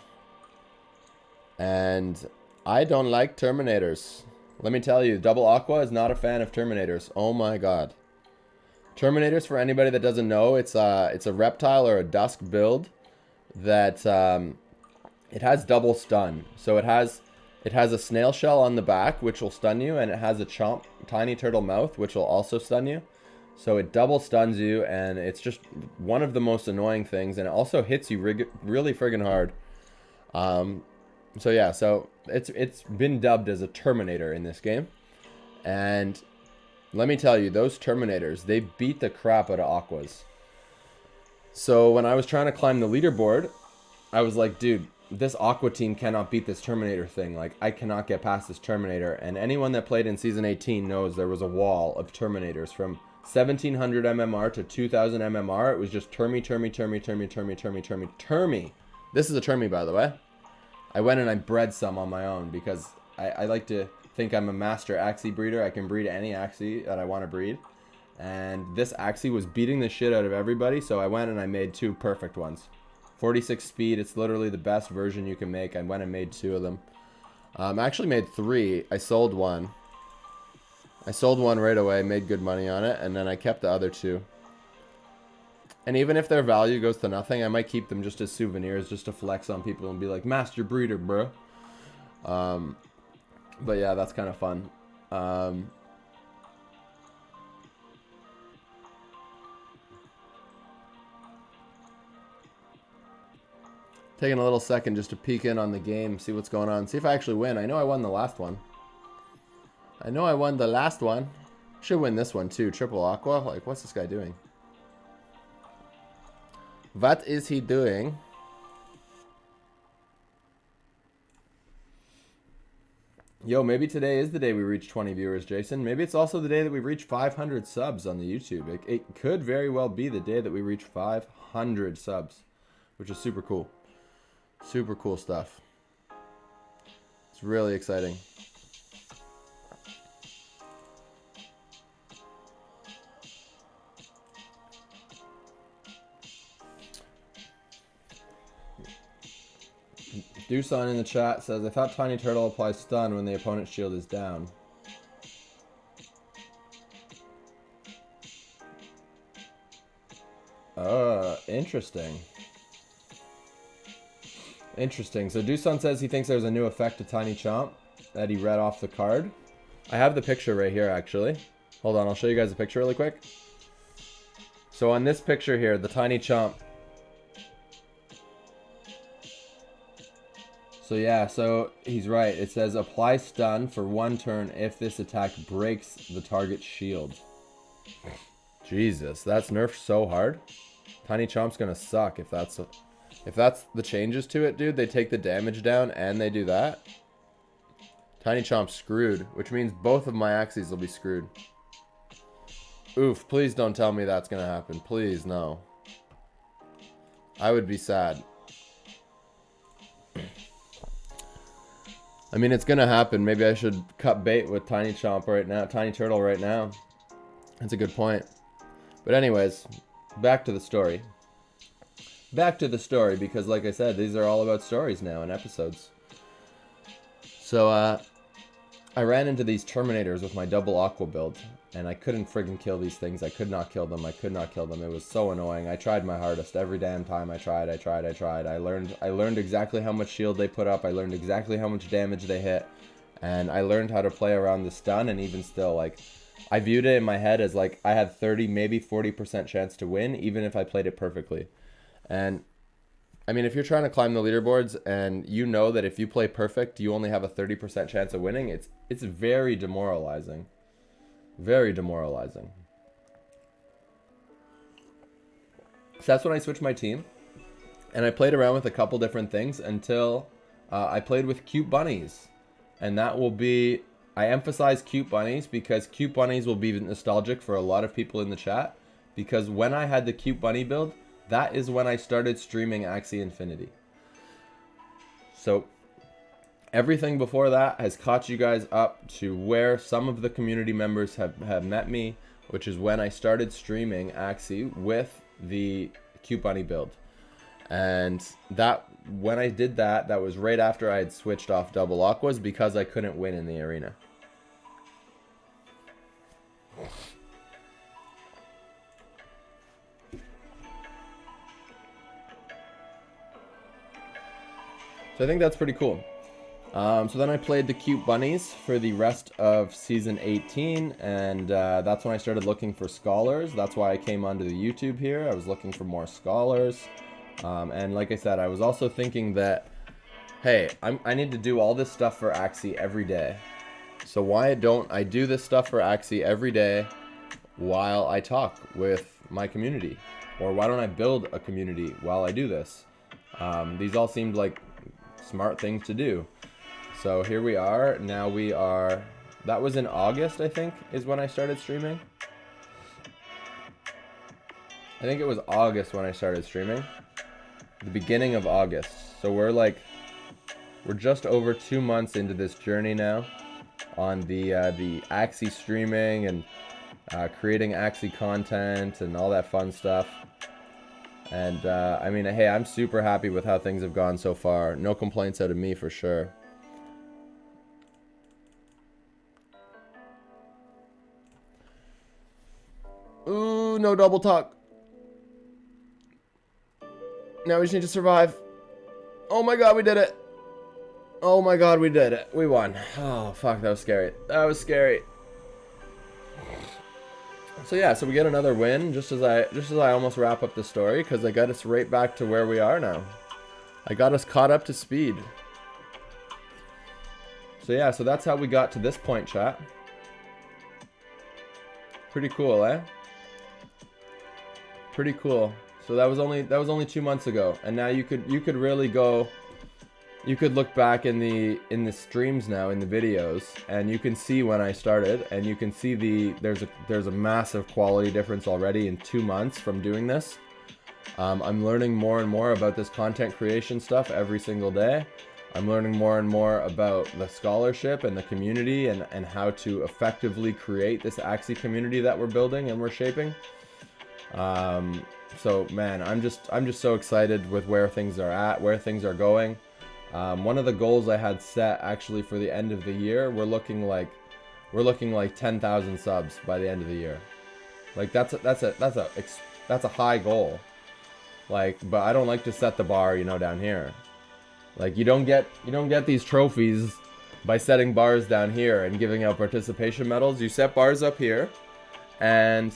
And I don't like Terminators. Let me tell you, Double Aqua is not a fan of Terminators. Oh my god. Terminators, for anybody that doesn't know, it's a reptile or a dusk build that it has double stun. So it has a snail shell on the back, which will stun you, and it has a chomp tiny turtle mouth, which will also stun you. So it double stuns you, and it's just one of the most annoying things, and it also hits you really friggin' hard. So yeah, so it's been dubbed as a Terminator in this game, and let me tell you, those Terminators, they beat the crap out of Aquas. So when I was trying to climb the leaderboard, I was like, dude, this Aqua team cannot beat this Terminator thing. Like, I cannot get past this Terminator. And anyone that played in Season 18 knows there was a wall of Terminators from 1700 MMR to 2000 MMR. It was just Termy. This is a Termy, by the way. I went and I bred some on my own because I like to think I'm a master Axie breeder. I can breed any Axie that I want to breed. And this Axie was beating the shit out of everybody, so I went and I made 2 perfect ones. 46 speed, it's literally the best version you can make. I went and made 2 of them. I actually made 3. I sold one. I sold one right away, made good money on it, and then I kept the other 2. And even if their value goes to nothing, I might keep them just as souvenirs, just to flex on people and be like, master breeder, bro. But yeah, that's kind of fun. Taking a little second just to peek in on the game, see what's going on, see if I actually win. I know I won the last one. Should win this one too. Triple Aqua. Like, what's this guy doing? What is he doing? Yo, maybe today is the day we reach 20 viewers, Jason. Maybe it's also the day that we reach 500 subs on the YouTube. It could very well be the day that we reach 500 subs, which is super cool. Super cool stuff. It's really exciting. Doosan in the chat says, I thought Tiny Turtle applies stun when the opponent's shield is down. Interesting. Interesting. So Doosan says he thinks there's a new effect to Tiny Chomp that he read off the card. I have the picture right here, actually. Hold on, I'll show you guys the picture really quick. So on this picture here, the Tiny Chomp. So yeah, so he's right. It says apply stun for 1 turn if this attack breaks the target's shield. Jesus, that's nerfed so hard. Tiny Chomp's gonna suck if that's the changes to it, dude. They take the damage down and they do that. Tiny Chomp's screwed, which means both of my Axies will be screwed. Oof, please don't tell me that's gonna happen. Please, no. I would be sad. I mean, it's gonna happen. Maybe I should cut bait with Tiny Chomp right now. Tiny Turtle right now. That's a good point. But anyways, back to the story. Back to the story, because like I said, these are all about stories now and episodes. So, I ran into these Terminators with my double Aqua build, and I couldn't friggin' kill these things. I could not kill them. I could not kill them. It was so annoying. I tried my hardest every damn time. I tried. I learned exactly how much shield they put up. I learned exactly how much damage they hit, and I learned how to play around the stun. And even still, like, I viewed it in my head as like I had 30, maybe 40% chance to win, even if I played it perfectly. And I mean, if you're trying to climb the leaderboards and you know that if you play perfect, you only have a 30% chance of winning, it's very demoralizing. Very demoralizing. So that's when I switched my team. And I played around with a couple different things until I played with cute bunnies. And that will be... I emphasize cute bunnies because cute bunnies will be nostalgic for a lot of people in the chat. Because when I had the cute bunny build, that is when I started streaming Axie Infinity. So everything before that has caught you guys up to where some of the community members have met me, which is when I started streaming Axie with the cute bunny build. And that when I did that, that was right after I had switched off double aquas because I couldn't win in the arena. So I think that's pretty cool. So then I played the cute bunnies for the rest of season 18, and that's when I started looking for scholars. That's why I came onto the YouTube here. I was looking for more scholars. And like I said, I was also thinking that, hey, I need to do all this stuff for Axie every day. So why don't I do this stuff for Axie every day while I talk with my community? Or why don't I build a community while I do this? These all seemed like smart things to do. So here we are. Now we are... That was in August, I think, is when I started streaming. I think it was August when I started streaming. The beginning of August. So we're just over 2 months into this journey now on the Axie streaming and creating Axie content and all that fun stuff. And I mean, hey, I'm super happy with how things have gone so far. No complaints out of me for sure. Ooh, no double talk. Now we just need to survive. Oh my god, we did it. Oh my god, we did it. We won. Oh, fuck, that was scary. That was scary. So yeah, so we get another win just as I almost wrap up the story, because I got us right back to where we are now. I got us caught up to speed. So yeah, so that's how we got to this point, chat. Pretty cool, eh? Pretty cool. So that was only 2 months ago, and now you could really go. You could look back in the streams now, in the videos, and you can see when I started, and you can see there's a massive quality difference already in 2 months from doing this. I'm learning more and more about this content creation stuff every single day. I'm learning more and more about the scholarship and the community and how to effectively create this Axie community that we're building and we're shaping. So man, I'm just so excited with where things are at, where things are going. One of the goals I had set actually for the end of the year, we're looking like 10,000 subs by the end of the year. Like that's a high goal. Like, but I don't like to set the bar, you know, down here. Like you don't get these trophies by setting bars down here and giving out participation medals. You set bars up here. And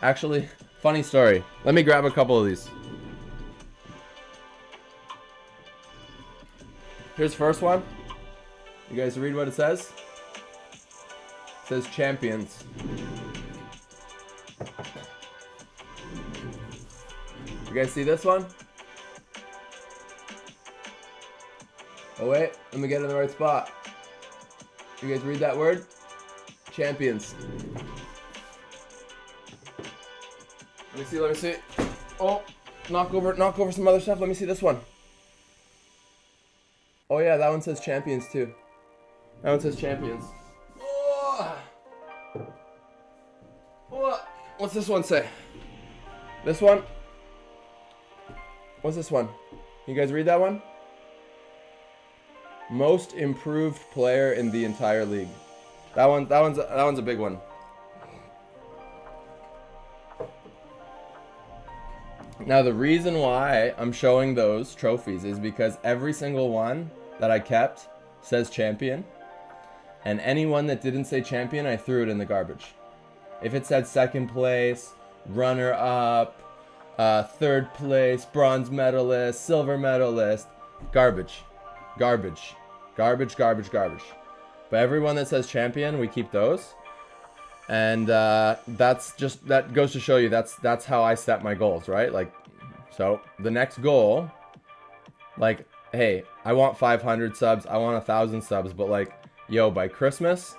actually, funny story. Let me grab a couple of these. Here's the first one. You guys read what it says? It says champions. You guys see this one? Oh wait, let me get in the right spot. You guys read that word? Champions. Let me see. Oh, knock over some other stuff. Let me see this one. Oh yeah, that one says champions too. That one says champions. Oh. What's this one say? This one? What's this one? You guys read that one? Most improved player in the entire league. That one's a big one. Now the reason why I'm showing those trophies is because every single one that I kept says champion, and anyone that didn't say champion, I threw it in the garbage. If it said second place, runner up, third place, bronze medalist, silver medalist, garbage, garbage, garbage, garbage, garbage. But everyone that says champion, we keep those. And that goes to show you that's how I set my goals, right? Like, so the next goal, like, hey, I want 500 subs, I want 1,000 subs, but like, yo, by Christmas,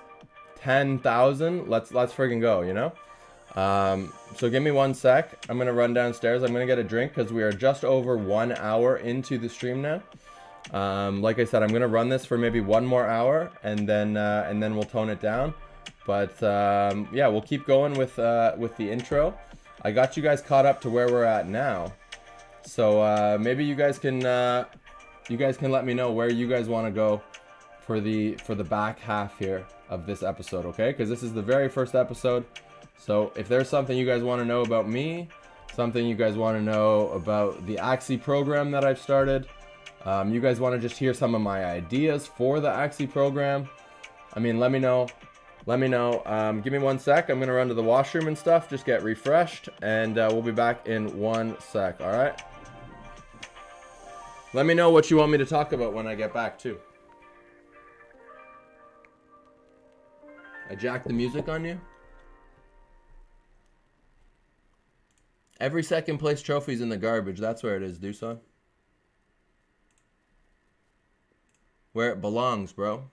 10,000, let's friggin' go, you know? So give me 1 sec. I'm gonna run downstairs. I'm gonna get a drink because we are just over 1 hour into the stream now. Like I said, I'm gonna run this for maybe 1 more hour, and then we'll tone it down. But yeah, we'll keep going with the intro. I got you guys caught up to where we're at now, so maybe you guys can let me know where you guys want to go for the back half here of this episode, okay? Because this is the very first episode. So if there's something you guys want to know about me, something you guys want to know about the Axie program that I've started, you guys want to just hear some of my ideas for the Axie program, I mean, let me know. Let me know. Give me 1 sec. I'm going to run to the washroom and stuff, just get refreshed, and we'll be back in 1 sec, all right? Let me know what you want me to talk about when I get back, too. I jacked the music on you? Every second place trophy's in the garbage. That's where it is, Doosan. Where it belongs, bro.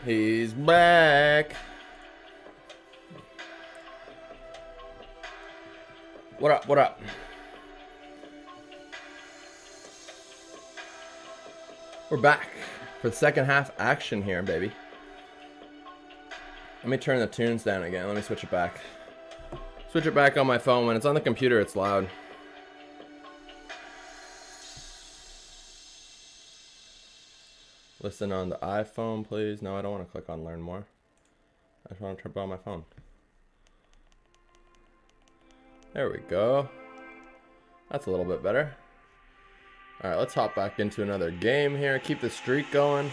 He's back. What up? What up? We're back for the second half action here, baby. Let me turn the tunes down again. Let me switch it back. Switch it back on my phone. When it's on the computer, it's loud. Listen on the iPhone, please. No, I don't want to click on learn more. I just want to turn it on my phone. There we go. That's a little bit better. All right, let's hop back into another game here. Keep the streak going.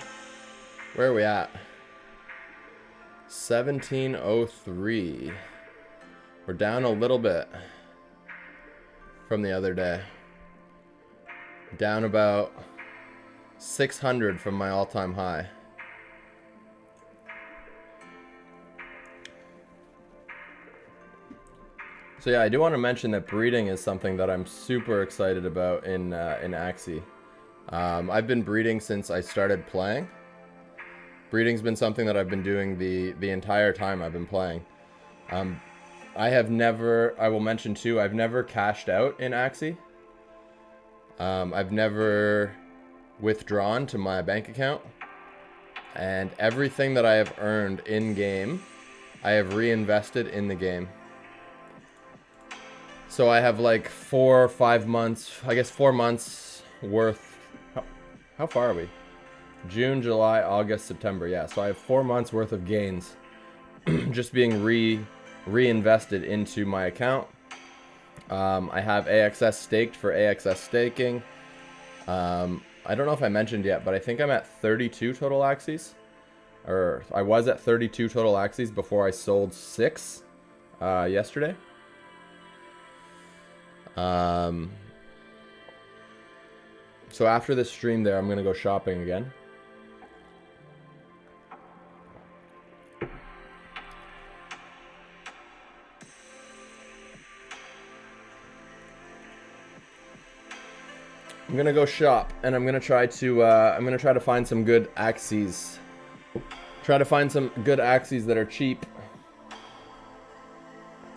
Where are we at? 1703. We're down a little bit from the other day. Down about 600 from my all-time high. So yeah, I do want to mention that breeding is something that I'm super excited about in Axie. I've been breeding since I started playing. Breeding's been something that I've been doing the entire time I've been playing. I will mention too, I've never cashed out in Axie. I've never withdrawn to my bank account. And everything that I have earned in game, I have reinvested in the game. So I have like 4 or 5 months, I guess 4 months worth. How far are we? June, July, August, September. Yeah, so I have 4 months worth of gains just being reinvested into my account. I have AXS staked for AXS staking. I don't know if I mentioned yet, but I think I'm at 32 total Axies. Or I was at 32 total Axies before I sold 6 yesterday. So after this stream there, I'm going to go shopping again. I'm gonna go shop, and I'm gonna try to find some good Axies. Try to find some good Axies that are cheap.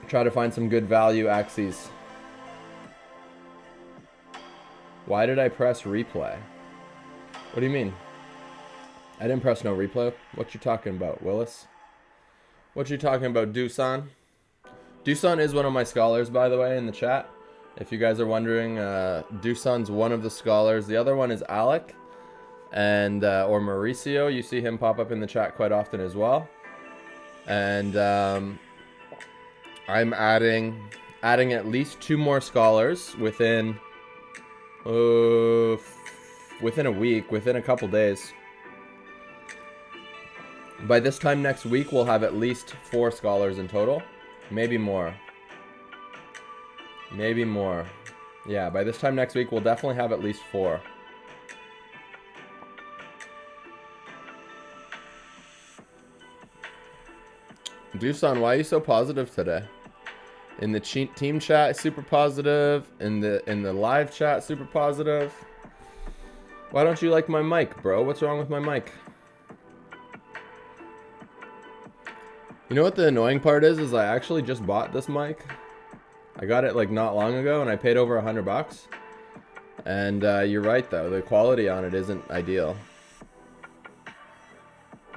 Try to find some good value Axies. Why did I press replay? What do you mean? I didn't press no replay. What you talking about, Willis? What you talking about, Dusan? Dusan is one of my scholars, by the way, in the chat. If you guys are wondering, Dusan's one of the scholars. The other one is Alec, and or Mauricio. You see him pop up in the chat quite often as well. And I'm adding at least 2 more scholars within a week, within a couple days. By this time next week, we'll have at least 4 scholars in total, maybe more. Maybe more. Yeah, by this time next week, we'll definitely have at least 4. Dusan, why are you so positive today? In the team chat, super positive. In the live chat, super positive. Why don't you like my mic, bro? What's wrong with my mic? You know what the annoying part is I actually just bought this mic. I got it like not long ago, and I paid over $100. And you're right though, the quality on it isn't ideal.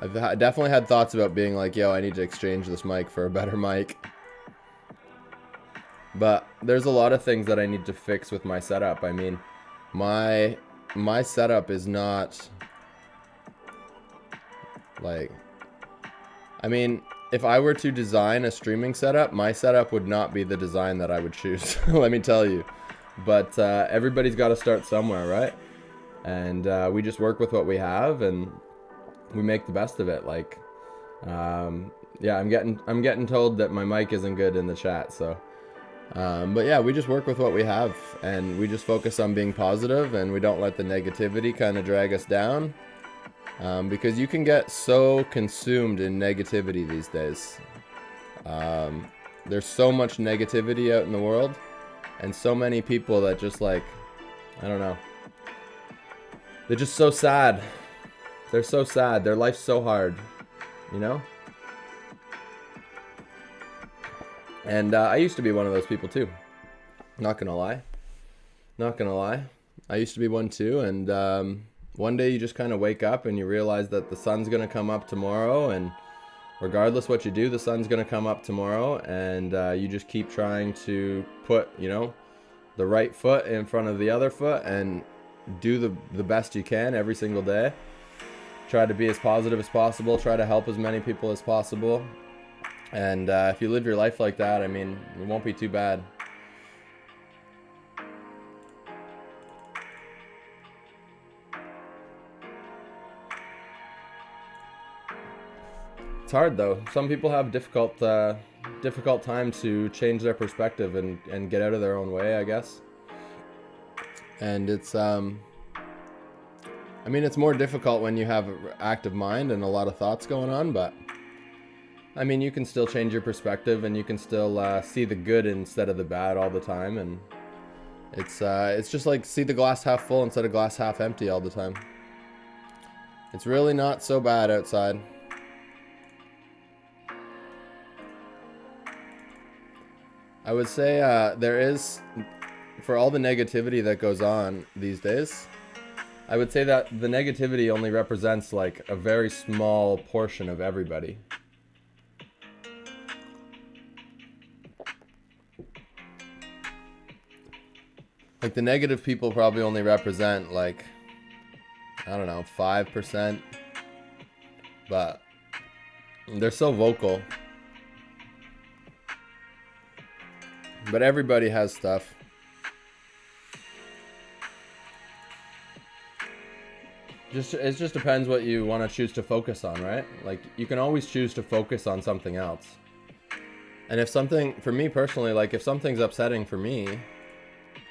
I've definitely had thoughts about being like, yo, I need to exchange this mic for a better mic. But there's a lot of things that I need to fix with my setup. I mean, my setup is not like, I mean, if I were to design a streaming setup, my setup would not be the design that I would choose. Let me tell you. But everybody's got to start somewhere, right? And we just work with what we have, and we make the best of it. Like, yeah, I'm getting told that my mic isn't good in the chat. So, but yeah, we just work with what we have, and we just focus on being positive, and we don't let the negativity kind of drag us down. Because you can get so consumed in negativity these days. There's so much negativity out in the world, and so many people that just like, I don't know. They're just so sad. They're so sad. Their life's so hard. you know? And I used to be one of those people too. Not gonna lie. Not gonna lie. I used to be one too, and one day you just kind of wake up and you realize that the sun's gonna come up tomorrow, and regardless what you do, the sun's gonna come up tomorrow, and you just keep trying to put, you know, the right foot in front of the other foot and do the best you can every single day. Try to be as positive as possible, try to help as many people as possible. And if you live your life like that, I mean, it won't be too bad. It's hard though. Some people have difficult time to change their perspective and get out of their own way, I guess. And it's I mean, it's more difficult when you have an active mind and a lot of thoughts going on, but I mean, you can still change your perspective, and you can still see the good instead of the bad all the time, and it's just like see the glass half full instead of glass half empty all the time. It's really not so bad outside. I would say there is, for all the negativity that goes on these days, I would say that the negativity only represents like a very small portion of everybody. Like the negative people probably only represent like, I don't know, 5%, but they're so vocal. But everybody has stuff. It just depends what you want to choose to focus on, right? Like you can always choose to focus on something else. And if something, for me personally, like if something's upsetting for me,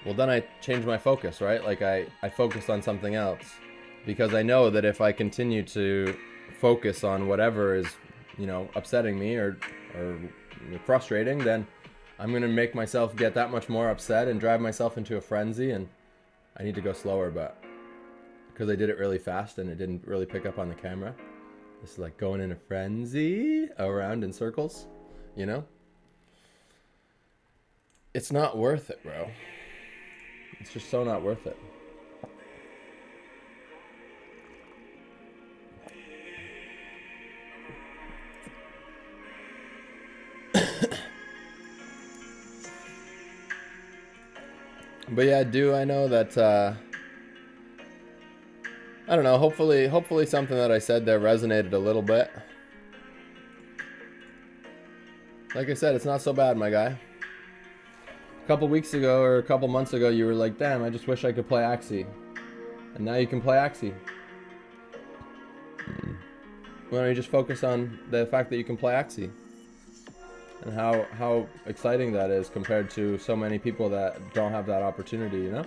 well then I change my focus, right? Like I focus on something else, because I know that if I continue to focus on whatever is, you know, upsetting me or frustrating, then I'm going to make myself get that much more upset and drive myself into a frenzy, and I need to go slower, but because I did it really fast and it didn't really pick up on the camera. This is like going in a frenzy around in circles, you know? It's not worth it, bro. It's just so not worth it. But yeah, I know that, I don't know, hopefully something that I said there resonated a little bit. Like I said, it's not so bad, my guy. A couple weeks ago or a couple months ago, you were like, damn, I just wish I could play Axie. And now you can play Axie. Why don't you just focus on the fact that you can play Axie? And how exciting that is compared to so many people that don't have that opportunity, you know?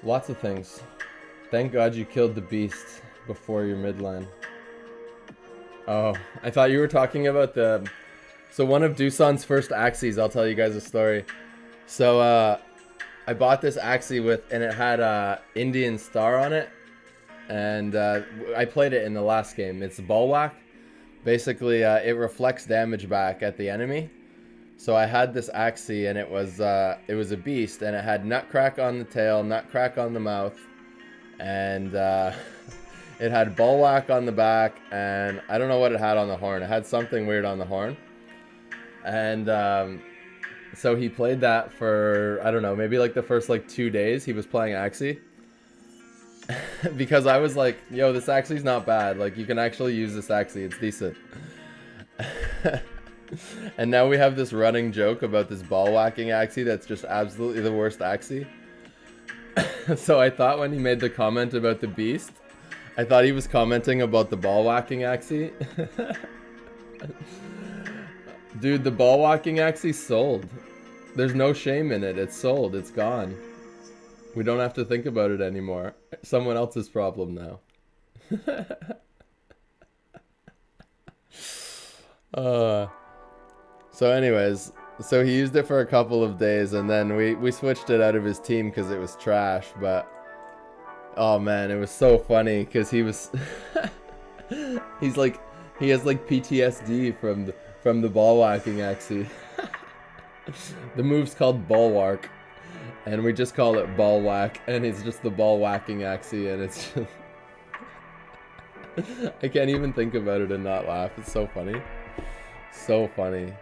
Lots of things. Thank God you killed the beast before your midline. Oh, I thought you were talking about the... So one of Doosan's first Axies, I'll tell you guys a story. So I bought this Axie and it had a Indian star on it. And I played it in the last game. It's ball whack. Basically, it reflects damage back at the enemy. So I had this Axie, and it was a beast, and it had nutcrack on the tail, nutcrack on the mouth, and it had ball whack on the back, and I don't know what it had on the horn. It had something weird on the horn. And so he played that for, I don't know, maybe like the first like 2 days he was playing Axie. Because I was like, yo, this Axie's not bad. Like, you can actually use this Axie. It's decent. And now we have this running joke about this ball whacking Axie that's just absolutely the worst Axie. So I thought when he made the comment about the beast, I thought he was commenting about the ball whacking Axie. Dude, the ball whacking Axie sold. There's no shame in it. It's sold. It's gone. We don't have to think about it anymore. Someone else's problem now. So anyways, so he used it for a couple of days, and then we switched it out of his team because it was trash. But oh man, it was so funny because he was He's like, he has like PTSD from the ball whacking Axie. The move's called Bulwark, and we just call it ball whack, and it's just the ball whacking Axie, and it's just... I can't even think about it and not laugh. It's so funny. So funny.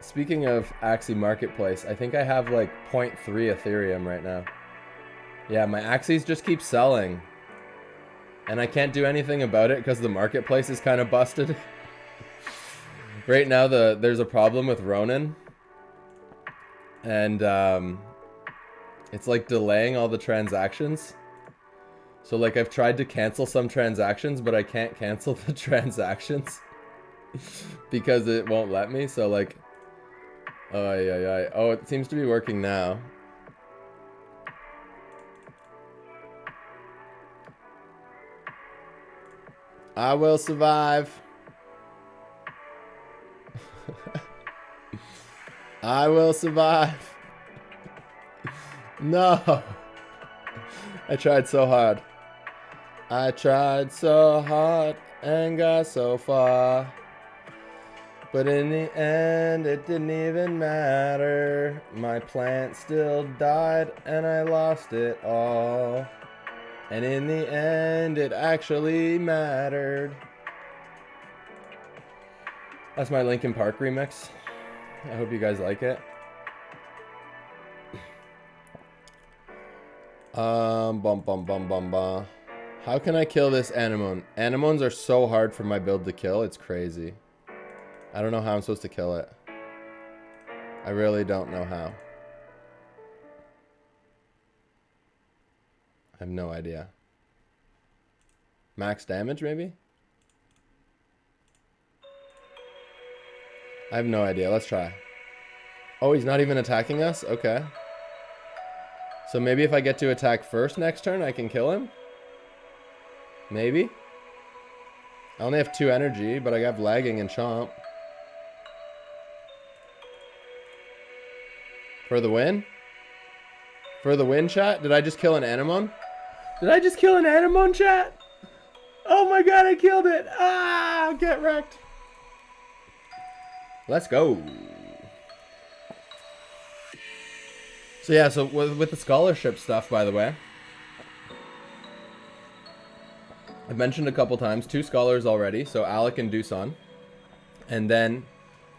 Speaking of Axie Marketplace, I think I have like 0.3 Ethereum right now. Yeah, my Axies just keep selling. And I can't do anything about it because the marketplace is kind of busted. Right now there's a problem with Ronin. And it's like delaying all the transactions. So like I've tried to cancel some transactions, but I can't cancel the transactions because it won't let me. So like, oh it seems to be working now. I will survive. I will survive. No. I tried so hard. I tried so hard and got so far. But in the end, it didn't even matter. My plant still died and I lost it all. And in the end, it actually mattered. That's my Linkin Park remix. I hope you guys like it. Bum. How can I kill this anemone? Anemones are so hard for my build to kill. It's crazy. I don't know how I'm supposed to kill it. I really don't know how. I have no idea. Max damage, maybe? I have no idea. Let's try. Oh, he's not even attacking us? Okay. So maybe if I get to attack first next turn, I can kill him? Maybe? I only have 2 energy, but I got lagging and chomp. For the win? For the win, chat? Did I just kill an anemone? Did I just kill an anemone, chat? Oh my god, I killed it! Ah, get wrecked. Let's go. So yeah, so with the scholarship stuff, by the way, I've mentioned a couple times, 2 scholars already, so Alec and Dusan. And then,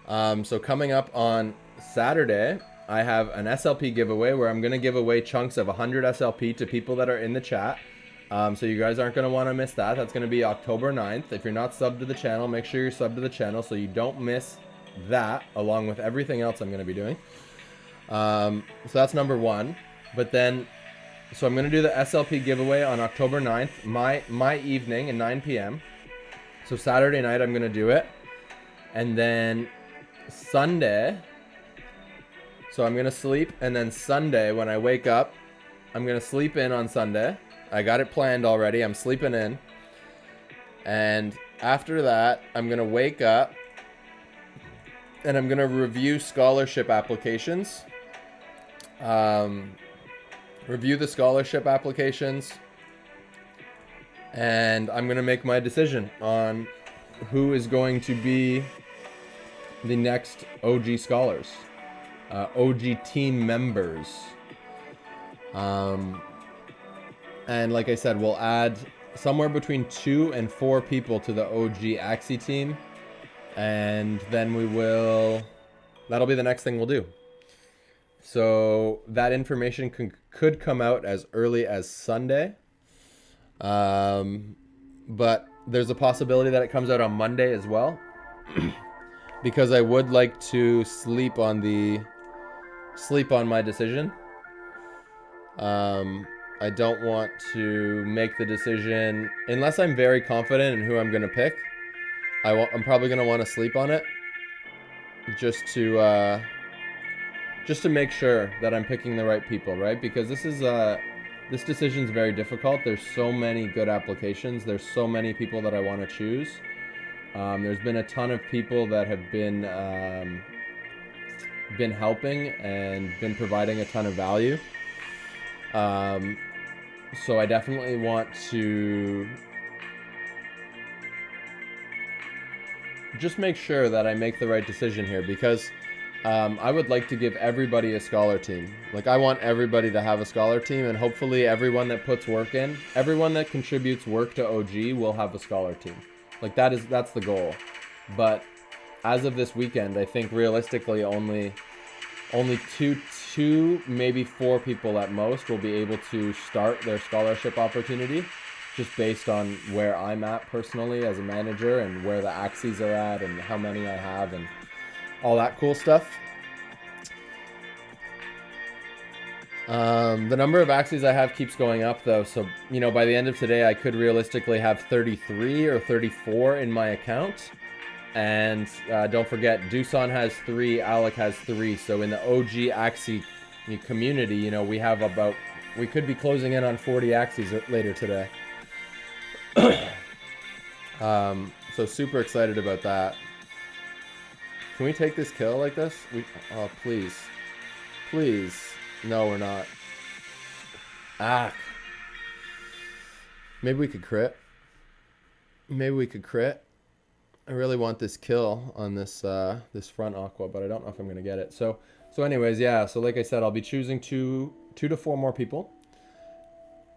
so coming up on Saturday, I have an SLP giveaway where I'm going to give away chunks of 100 SLP to people that are in the chat. So you guys aren't going to want to miss that. That's going to be October 9th. If you're not subbed to the channel, make sure you're subbed to the channel so you don't miss that, along with everything else I'm going to be doing. So that's number 1. But then, so I'm going to do the SLP giveaway on October 9th, my evening at 9 p.m. So Saturday night I'm going to do it. And then Sunday, so I'm going to sleep, and then Sunday when I wake up, I'm going to sleep in on Sunday. I got it planned already. I'm sleeping in. And after that, I'm going to wake up and I'm going to review scholarship applications. Review the scholarship applications. And I'm going to make my decision on who is going to be the next OG scholars. OG team members. And like I said, we'll add somewhere between 2 and 4 people to the OG Axie team. And then we will... That'll be the next thing we'll do. So that information could come out as early as Sunday. But there's a possibility that it comes out on Monday as well. Because I would like to sleep on my decision. I don't want to make the decision unless I'm very confident in who I'm going to pick. I'm probably going to want to sleep on it just to make sure that I'm picking the right people, right? Because this decision is very difficult. There's so many good applications. There's so many people that I want to choose. There's been a ton of people that have been helping and been providing a ton of value. So I definitely want to just make sure that I make the right decision here, because I would like to give everybody a scholar team. Like, I want everybody to have a scholar team, and hopefully everyone that puts work in, everyone that contributes work to OG will have a scholar team. Like, that's the goal. But as of this weekend, I think realistically only two, maybe 4 people at most will be able to start their scholarship opportunity, just based on where I'm at personally as a manager and where the Axies are at and how many I have and all that cool stuff. The number of Axies I have keeps going up though, so by the end of today I could realistically have 33 or 34 in my account. And don't forget, Doosan has 3, Alec has 3, so in the OG Axie community, we could be closing in on 40 Axies later today. So super excited about that. Can we take this kill like this? Oh, please. Please. No, we're not. Ah. Maybe we could crit. Maybe we could crit. I really want this kill on this this front aqua, but I don't know if I'm going to get it. So anyways, yeah. So like I said, I'll be choosing two to 4 more people.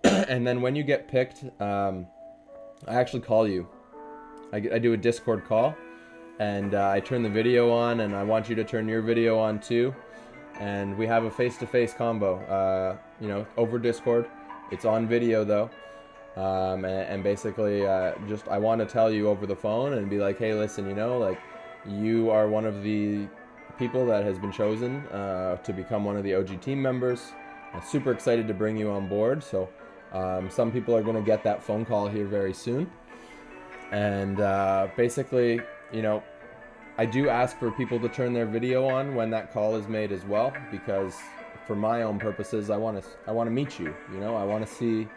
And then when you get picked, I actually call you. I do a Discord call, and I turn the video on, and I want you to turn your video on too. And we have a face-to-face combo, over Discord. It's on video though. And basically, just I want to tell you over the phone and be like, hey, listen, you are one of the people that has been chosen to become one of the OG team members. I'm super excited to bring you on board. So some people are going to get that phone call here very soon. And basically, I do ask for people to turn their video on when that call is made as well, because for my own purposes, I want to meet you. I want to see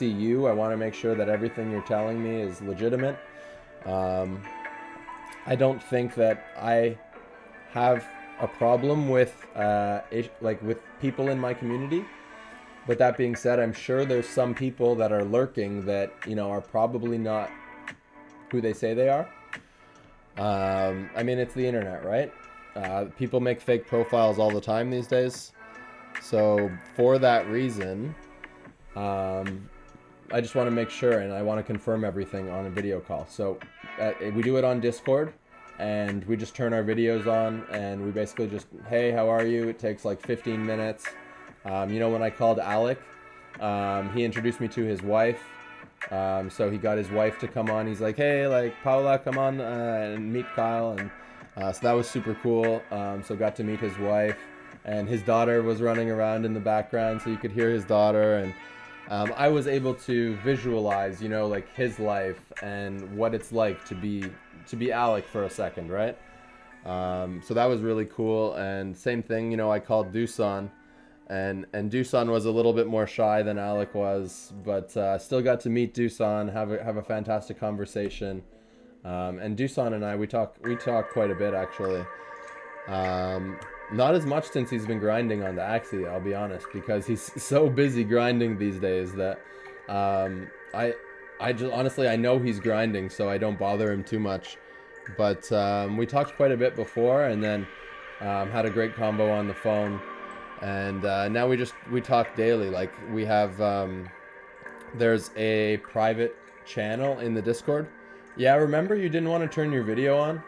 you. I want to make sure that everything you're telling me is legitimate. I don't think that I have a problem with with people in my community. But that being said, I'm sure there's some people that are lurking that are probably not who they say they are. I mean, it's the internet, right? People make fake profiles all the time these days. So for that reason, I just want to make sure, and I want to confirm everything on a video call. So we do it on Discord, and we just turn our videos on, and we basically just, hey, how are you? It takes like 15 minutes. When I called Alec, he introduced me to his wife. So he got his wife to come on. He's like, hey, Paula, come on and meet Kyle. And so that was super cool. So got to meet his wife, and his daughter was running around in the background, so you could hear his daughter. And I was able to visualize, his life and what it's like to be Alec for a second, right? So that was really cool. And same thing, I called Doosan. And Doosan was a little bit more shy than Alec was, but still got to meet Doosan, have a fantastic conversation. And Doosan and I, we talk quite a bit actually. Not as much since he's been grinding on the Axie, I'll be honest, because he's so busy grinding these days that I just honestly, I know he's grinding, so I don't bother him too much. But we talked quite a bit before, and then had a great combo on the phone. And now we talk daily. Like, we have there's a private channel in the Discord. Yeah, remember you didn't want to turn your video on?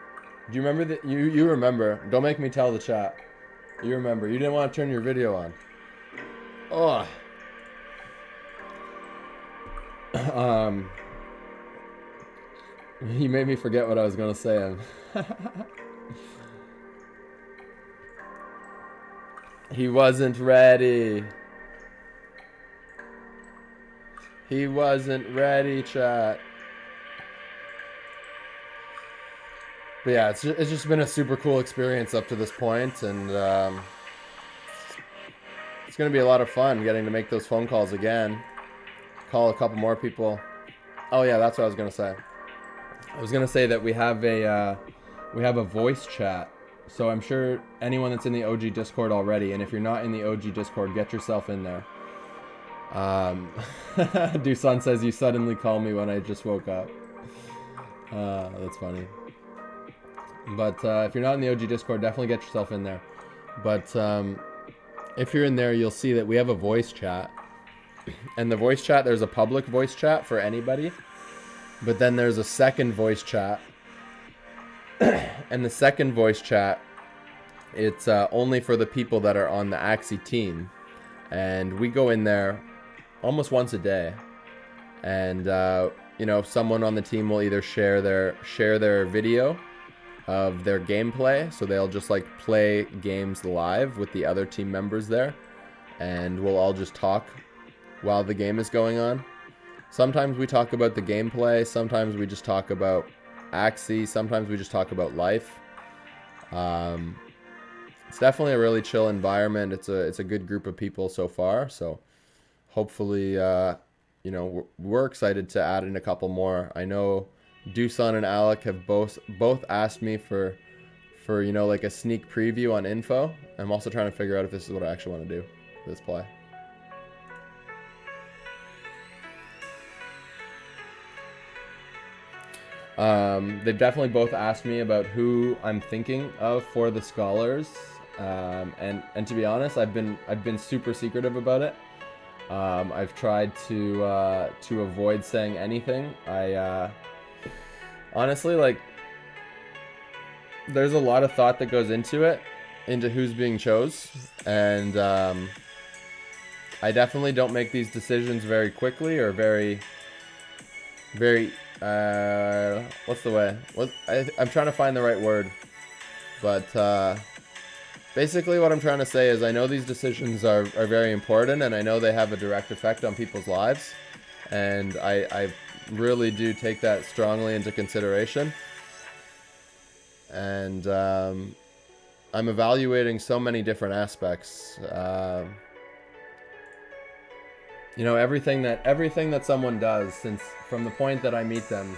Do you remember that? You remember? Don't make me tell the chat. You remember you didn't want to turn your video on. Oh. He made me forget what I was gonna say. He wasn't ready. He wasn't ready, chat. But yeah, it's just been a super cool experience up to this point, and it's going to be a lot of fun getting to make those phone calls again. Call a couple more people. Oh yeah, that's what I was going to say. I was going to say that we have a voice chat. So I'm sure anyone that's in the OG Discord already, and if you're not in the OG Discord, get yourself in there. Dusan says you suddenly call me when I just woke up. That's funny. But if you're not in the OG Discord, definitely get yourself in there. But if you're in there, you'll see that we have a voice chat. And the voice chat, there's a public voice chat for anybody. But then there's a second voice chat. And the second voice chat, it's only for the people that are on the Axie team. And we go in there almost once a day. And, you know, someone on the team will either share their video of their gameplay, so they'll just like play games live with the other team members there, and we'll all just talk while the game is going on. Sometimes we talk about the gameplay, sometimes we just talk about Axie, sometimes we just talk about life. It's definitely a really chill environment. It's a good group of people so far, so hopefully you know, we're excited to add in a couple more. I know Dusan and Alec have both asked me for you know, like a sneak preview on info. I'm also trying to figure out if this is what I actually want to do for this play. They've definitely both asked me about who I'm thinking of for the scholars, and to be honest, I've been super secretive about it. I've tried to avoid saying anything. Honestly, like, there's a lot of thought that goes into who's being chose, and I definitely don't make these decisions very quickly or very, what's the way? I'm trying to find the right word, but basically what I'm trying to say is I know these decisions are very important, and I know they have a direct effect on people's lives, and I really do take that strongly into consideration. And I'm evaluating so many different aspects. You know, everything that someone does, since from the point that I meet them,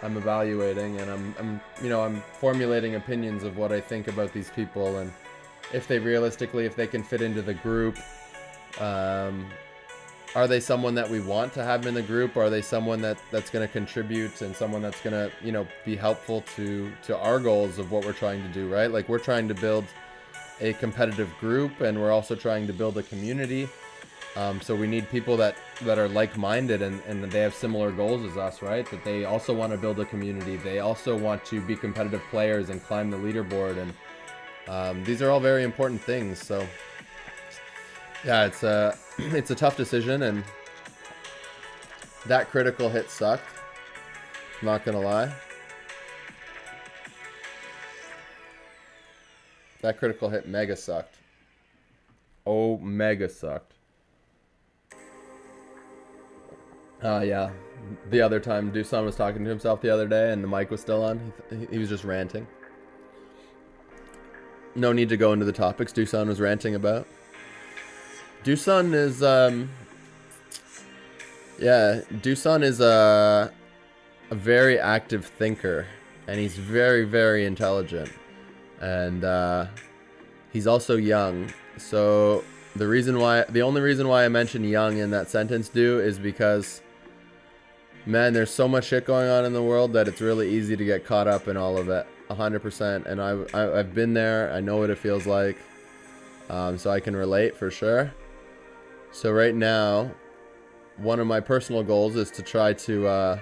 I'm evaluating, and I'm formulating opinions of what I think about these people, and if they can fit into the group. Are they someone that we want to have in the group? Or are they someone that's going to contribute and someone that's going to, you know, be helpful to our goals of what we're trying to do, right? Like, we're trying to build a competitive group, and we're also trying to build a community. So we need people that are like-minded and they have similar goals as us, right? That they also want to build a community. They also want to be competitive players and climb the leaderboard. And these are all very important things. So yeah, it's a tough decision, and that critical hit sucked. Not gonna lie. That critical hit mega sucked. Oh, mega sucked. Yeah. The other time, Dusan was talking to himself the other day, and the mic was still on. He was just ranting. No need to go into the topics Dusan was ranting about. Dusan is, yeah, Dusan is a very active thinker, and he's very, very intelligent, and he's also young. So the only reason why I mentioned young in that sentence, is because, man, there's so much shit going on in the world that it's really easy to get caught up in all of it, 100%. And I've been there. I know what it feels like, so I can relate for sure. So right now, one of my personal goals is to try to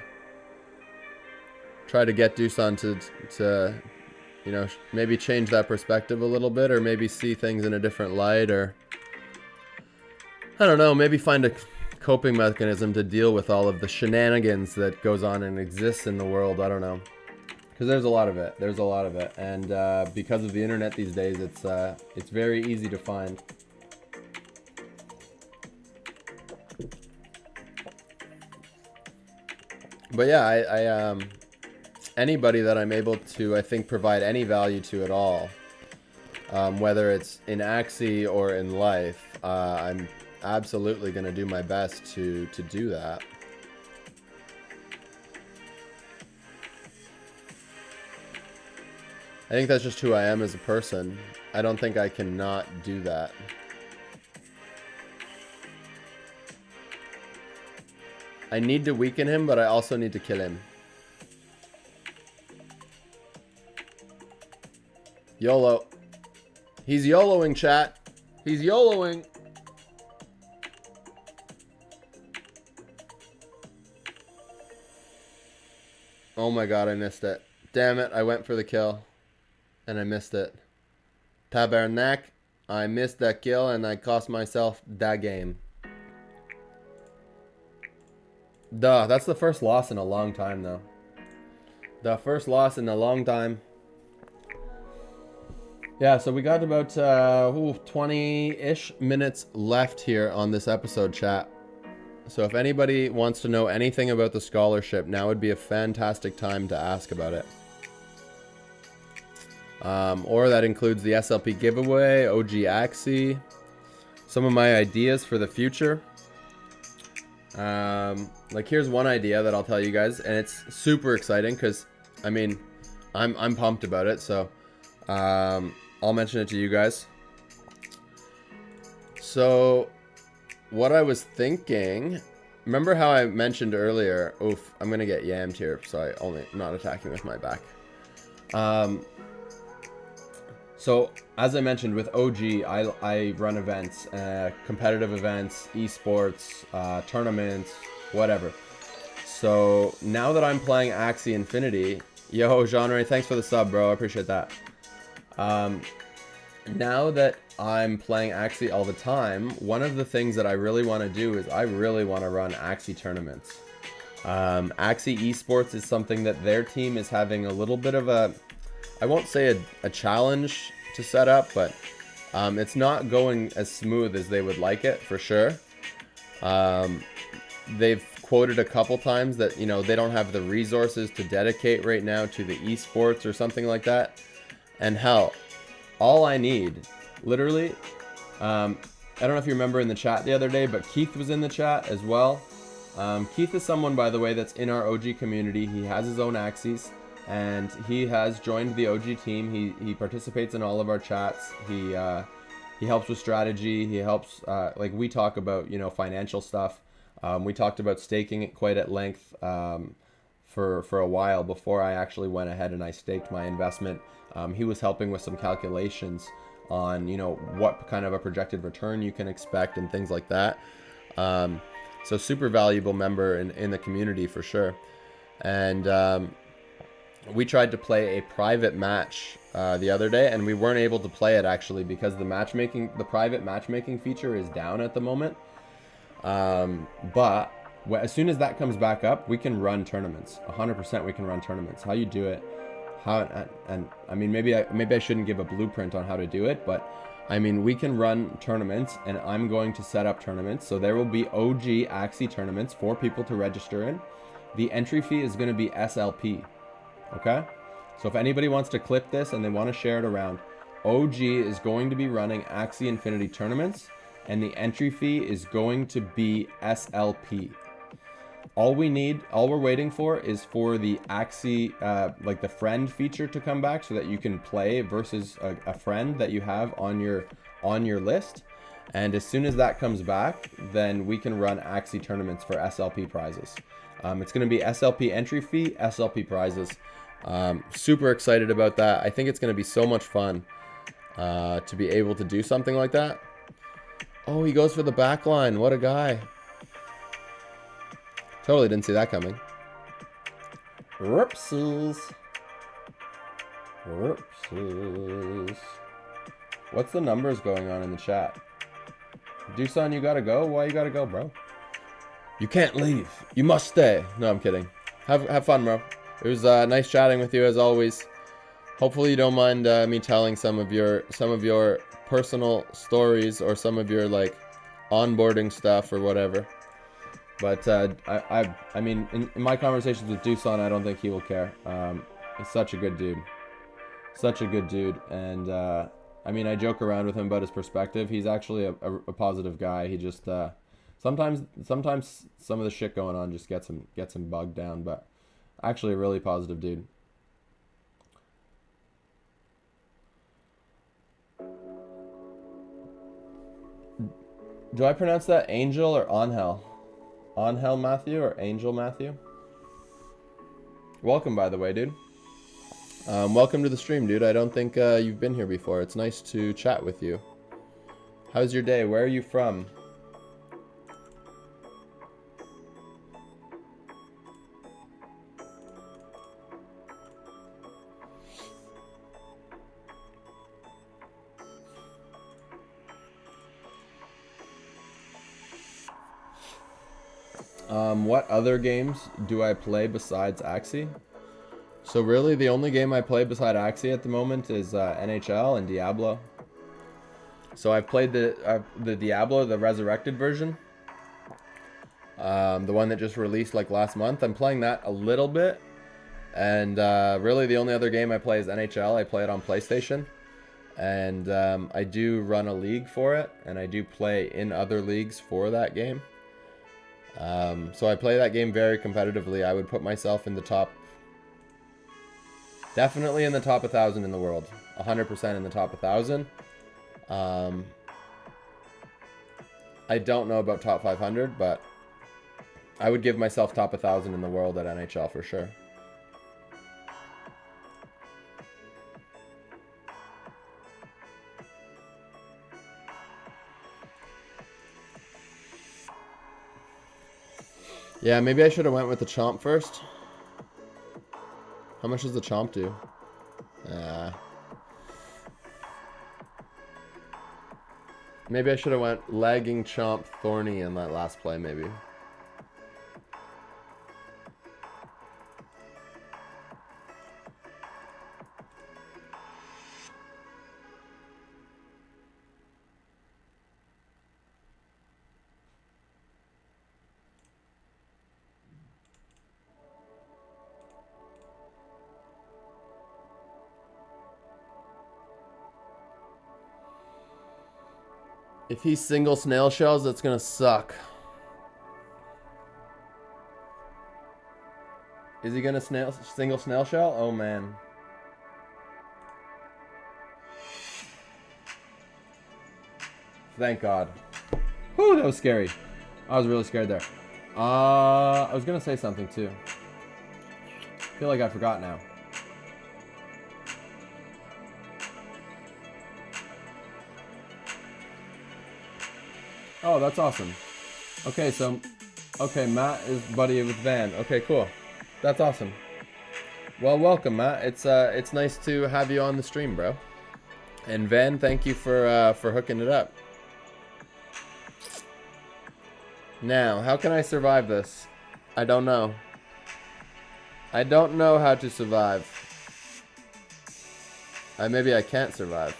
get Dusan to you know, maybe change that perspective a little bit, or maybe see things in a different light, or I don't know, maybe find a coping mechanism to deal with all of the shenanigans that goes on and exists in the world. I don't know, because there's a lot of it. And because of the internet these days, it's very easy to find. But yeah, I anybody that I'm able to, I think, provide any value to at all, whether it's in Axie or in life, I'm absolutely going to do my best to do that. I think that's just who I am as a person. I don't think I can not do that. I need to weaken him, but I also need to kill him. YOLO. He's YOLOing, chat. He's YOLOing. Oh my god, I missed it. Damn it, I went for the kill. And I missed it. Tabernac. I missed that kill and I cost myself that game. Duh, that's the first loss in a long time though. The first loss in a long time. Yeah, so we got about 20-ish minutes left here on this episode, chat. So if anybody wants to know anything about the scholarship, now would be a fantastic time to ask about it. Or that includes the SLP giveaway, OG Axie, some of my ideas for the future. Like here's one idea that I'll tell you guys, and it's super exciting because, I mean, I'm pumped about it. So I'll mention it to you guys. So what I was thinking, remember how I mentioned earlier, oof, I'm gonna get yammed here, so I'm not attacking with my back. So as I mentioned with OG, I run events, competitive events, esports, tournaments, whatever. So now that I'm playing Axie Infinity, yo, Genre, thanks for the sub, bro, I appreciate that. Now that I'm playing Axie all the time, one of the things that I really want to do is I really want to run Axie tournaments. Axie Esports is something that their team is having a little bit of a, I won't say a challenge to set up, but it's not going as smooth as they would like it, for sure. They've quoted a couple times that, you know, they don't have the resources to dedicate right now to the esports or something like that. And hell, all I need, literally, I don't know if you remember in the chat the other day, but Keith was in the chat as well. Keith is someone, by the way, that's in our OG community. He has his own Axies, and he has joined the OG team. He participates in all of our chats. He helps with strategy. He helps, like we talk about, you know, financial stuff. We talked about staking it quite at length for a while before I actually went ahead and I staked my investment. He was helping with some calculations on, you know, what kind of a projected return you can expect and things like that. So super valuable member in the community for sure. And we tried to play a private match the other day, and we weren't able to play it actually because the private matchmaking feature is down at the moment. But as soon as that comes back up, we can run tournaments. 100% we can run tournaments. How you do it, and I mean, maybe I shouldn't give a blueprint on how to do it, but I mean, we can run tournaments, and I'm going to set up tournaments. So there will be OG Axie tournaments for people to register in. The entry fee is going to be SLP. Okay? So if anybody wants to clip this and they want to share it around, OG is going to be running Axie Infinity tournaments, and the entry fee is going to be SLP. All we're waiting for is for the Axie, like the friend feature to come back so that you can play versus a friend that you have on your list. And as soon as that comes back, then we can run Axie tournaments for SLP prizes. It's going to be SLP entry fee, SLP prizes. Super excited about that. I think it's going to be so much fun to be able to do something like that. Oh, he goes for the back line. What a guy. Totally didn't see that coming. Whoopsies. Whoopsies. What's the numbers going on in the chat? Doosan, you gotta go? Why you gotta go, bro? You can't leave. You must stay. No, I'm kidding. Have fun, bro. It was nice chatting with you as always. Hopefully you don't mind me telling some of your personal stories or some of your like onboarding stuff or whatever. But I mean, in my conversations with Doosan, I don't think he will care. He's such a good dude. Such a good dude. And I mean, I joke around with him about his perspective. He's actually a positive guy. He just sometimes some of the shit going on just gets him bogged down. But actually a really positive dude. Do I pronounce that Angel or Angel? Angel Matthew or Angel Matthew. Welcome, by the way, dude. Welcome to the stream, dude. I don't think you've been here before. It's nice to chat with you. How's your day? Where are you from? What other games do I play besides Axie? So really, the only game I play beside Axie at the moment is NHL and Diablo. So I've played the Diablo, the resurrected version, the one that just released like last month. I'm playing that a little bit, and really the only other game I play is NHL. I play it on PlayStation, and I do run a league for it, and I do play in other leagues for that game. So I play that game very competitively. I would put myself in the top, definitely in the top 1,000 in the world, 100% in the top 1,000. I don't know about top 500, but I would give myself top 1,000 in the world at NHL for sure. Yeah, maybe I should have went with the chomp first. How much does the chomp do? Maybe I should have went lagging, chomp, thorny in that last play, maybe. If he single snail shells, that's gonna suck. Is he gonna single snail shell? Oh man. Thank God. Whew, that was scary. I was really scared there. I was gonna say something too. I feel like I forgot now. Oh, that's awesome. Okay, so, okay, Matt is buddy with Van. Okay, cool. That's awesome. Well, welcome, Matt. It's nice to have you on the stream, bro. And Van, thank you for hooking it up. Now, how can I survive this? I don't know. I don't know how to survive. Maybe I can't survive.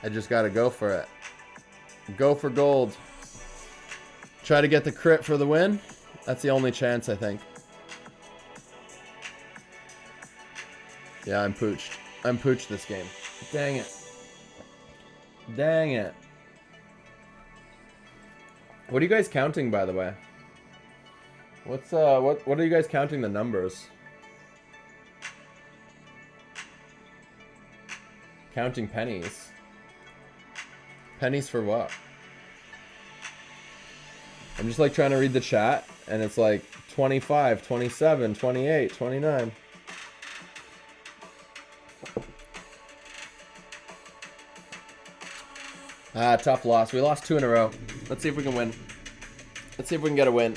I just gotta go for it. Go for gold. Try to get the crit for the win. That's the only chance, I think. Yeah, I'm pooched. I'm pooched this game. Dang it. Dang it. What are you guys counting, by the way? What's what are you guys counting the numbers? Counting pennies. Pennies for what? I'm just like trying to read the chat, and it's like 25, 27, 28, 29. Tough loss. We lost 2 in a row. Let's see if we can win. Let's see if we can get a win.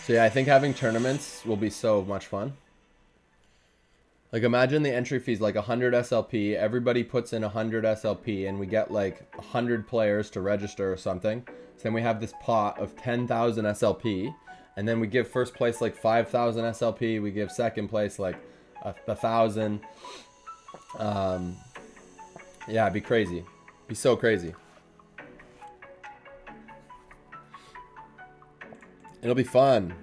So yeah, I think having tournaments will be so much fun. Like imagine the entry fees like 100 SLP, everybody puts in 100 SLP and we get like 100 players to register or something. So then we have this pot of 10,000 SLP and then we give first place like 5,000 SLP, we give second place like 1,000. Yeah, it'd be crazy. It'd be so crazy. It'll be fun.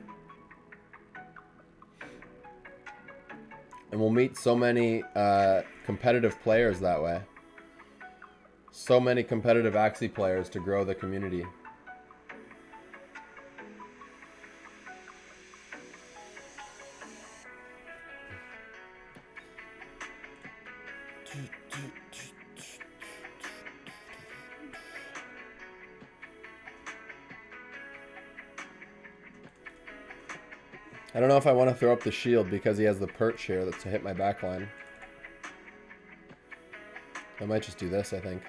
And we'll meet so many competitive players that way. So many competitive Axie players to grow the community. I don't know if I want to throw up the shield because he has the perch here that's to hit my backline. I might just do this, I think.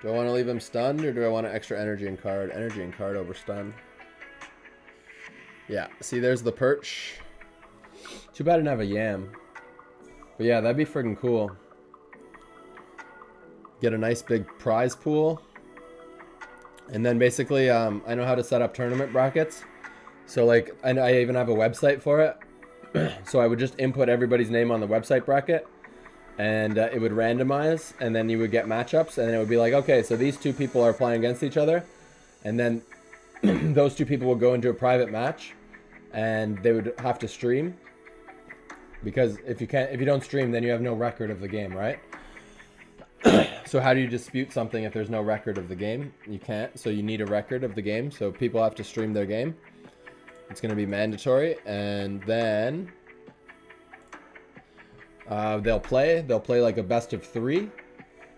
Do I want to leave him stunned or do I want an extra energy and card? Energy and card over stun. Yeah, see there's the perch. Too bad I didn't have a yam. But yeah, that'd be friggin' cool. Get a nice big prize pool. And then basically, I know how to set up tournament brackets. So like, I even have a website for it. So I would just input everybody's name on the website bracket. And it would randomize. And then you would get matchups. And then it would be like, okay, so these two people are playing against each other. And then those two people will go into a private match. And they would have to stream. Because if you don't stream, then you have no record of the game, right? So how do you dispute something if there's no record of the game? You can't, so you need a record of the game. So people have to stream their game. It's going to be mandatory. And then they'll play like a best of 3.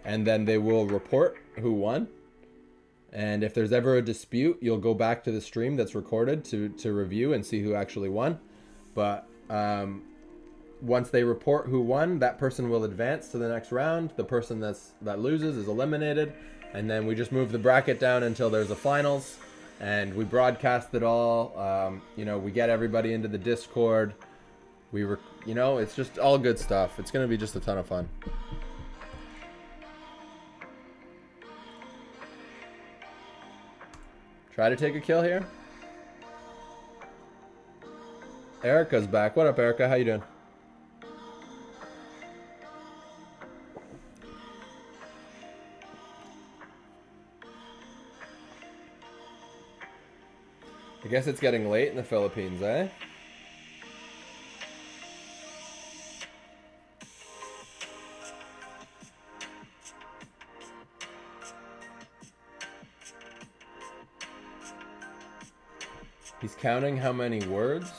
And then they will report who won. And if there's ever a dispute, you'll go back to the stream that's recorded to review and see who actually won. But once they report who won, that person will advance to the next round. The person that loses is eliminated. And then we just move the bracket down until there's a finals. And we broadcast it all. You know, we get everybody into the Discord. You know, it's just all good stuff. It's going to be just a ton of fun. Try to take a kill here. Erica's back. What up, Erica? How you doing? I guess it's getting late in the Philippines, eh? He's counting how many words?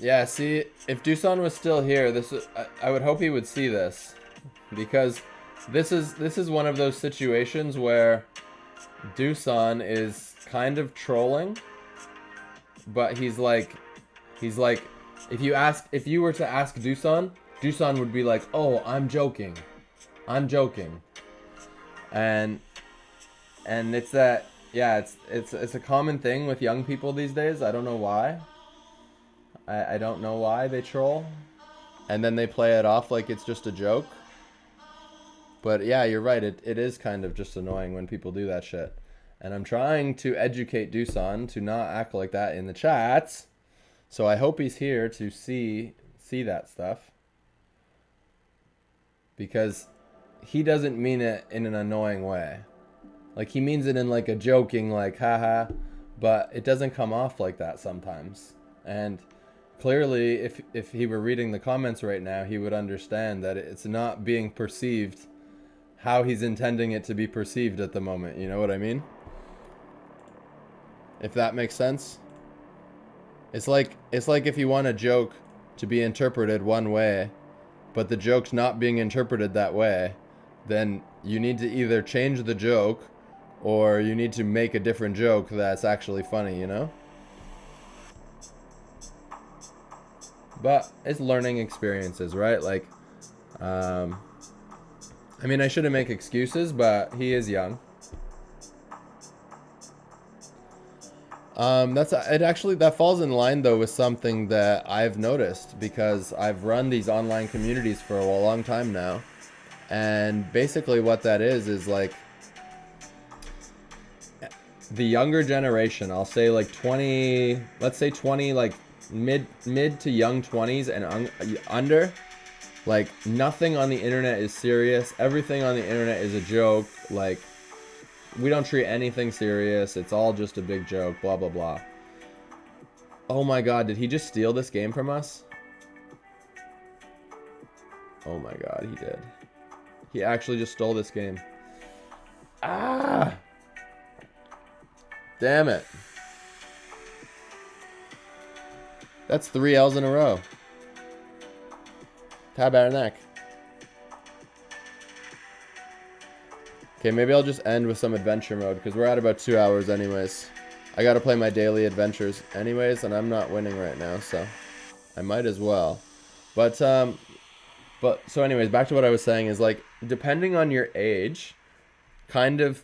Yeah, see, if Doosan was still here, I would hope he would see this, because this is one of those situations where Doosan is kind of trolling, but he's like, if you were to ask Doosan would be like, "Oh, I'm joking," and it's that, yeah, it's a common thing with young people these days. I don't know why. I don't know why they troll. And then they play it off like it's just a joke. But yeah, you're right. It is kind of just annoying when people do that shit. And I'm trying to educate Doosan to not act like that in the chats. So I hope he's here to see that stuff. Because he doesn't mean it in an annoying way. Like, he means it in like a joking, like, haha. But it doesn't come off like that sometimes. And clearly, if he were reading the comments right now, he would understand that it's not being perceived how he's intending it to be perceived at the moment. You know what I mean? If that makes sense. It's like if you want a joke to be interpreted one way, but the joke's not being interpreted that way, then you need to either change the joke or you need to make a different joke that's actually funny, you know? But it's learning experiences, right? Like, I mean, I shouldn't make excuses, but he is young. That falls in line though with something that I've noticed, because I've run these online communities for a long time now, and basically what that is like, the younger generation, I'll say like 20, let's say 20, like mid to young 20s and under, like nothing on the internet is serious. Everything on the internet is a joke. Like, we don't treat anything serious. It's all just a big joke, blah, blah, blah. Oh my god, did he just steal this game from us? Oh my god, he did. He actually just stole this game. Ah! Damn it. That's 3 L's in a row. Tabarnak. Okay, maybe I'll just end with some adventure mode, because we're at about 2 hours anyways. I gotta play my daily adventures anyways, and I'm not winning right now, so I might as well. But so anyways, back to what I was saying is, like, depending on your age, kind of,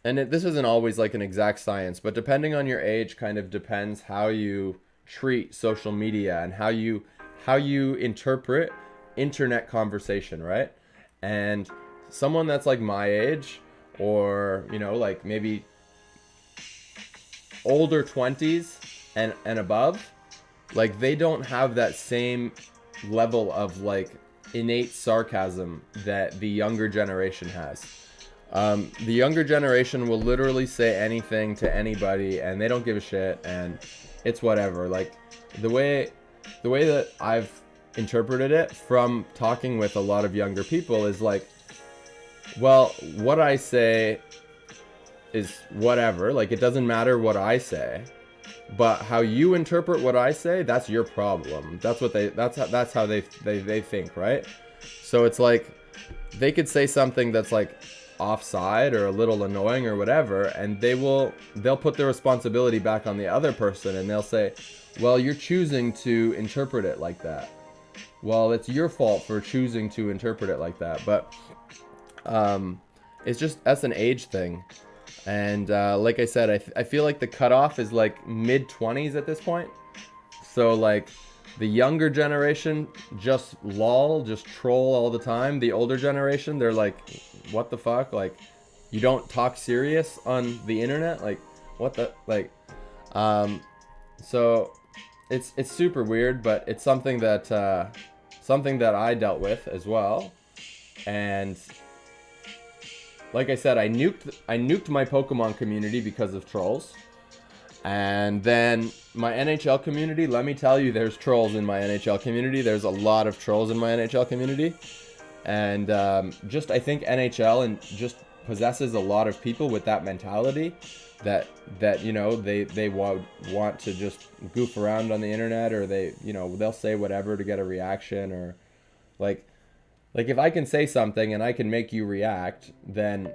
and this isn't always like an exact science, but depending on your age kind of depends how you treat social media and how you interpret internet conversation, right? And someone that's like my age, or, you know, like maybe older 20s and above, like, they don't have that same level of like innate sarcasm that the younger generation has. The younger generation will literally say anything to anybody, and they don't give a shit, and it's whatever. Like, the way that I've interpreted it from talking with a lot of younger people is like, well, what I say is whatever. Like, it doesn't matter what I say, but how you interpret what I say, that's your problem. That's what that's how they think, right? So it's like, they could say something that's like offside or a little annoying or whatever, and they'll put the responsibility back on the other person, and they'll say, well, you're choosing to interpret it like that. Well, it's your fault for choosing to interpret it like that. But it's just, that's an age thing. And like I said, I feel like the cutoff is like mid-20s at this point. So like, the younger generation just lol, just troll all the time. The older generation, they're like, what the fuck? Like, you don't talk serious on the internet? Like, what the, like, so it's super weird, but it's something that I dealt with as well. And like I said, I nuked my Pokemon community because of trolls. And then my NHL community, let me tell you, there's trolls in my NHL community. There's a lot of trolls in my NHL community. And just, I think NHL and just possesses a lot of people with that mentality that you know, they want to just goof around on the internet, or they, you know, they'll say whatever to get a reaction, or like if I can say something and I can make you react, then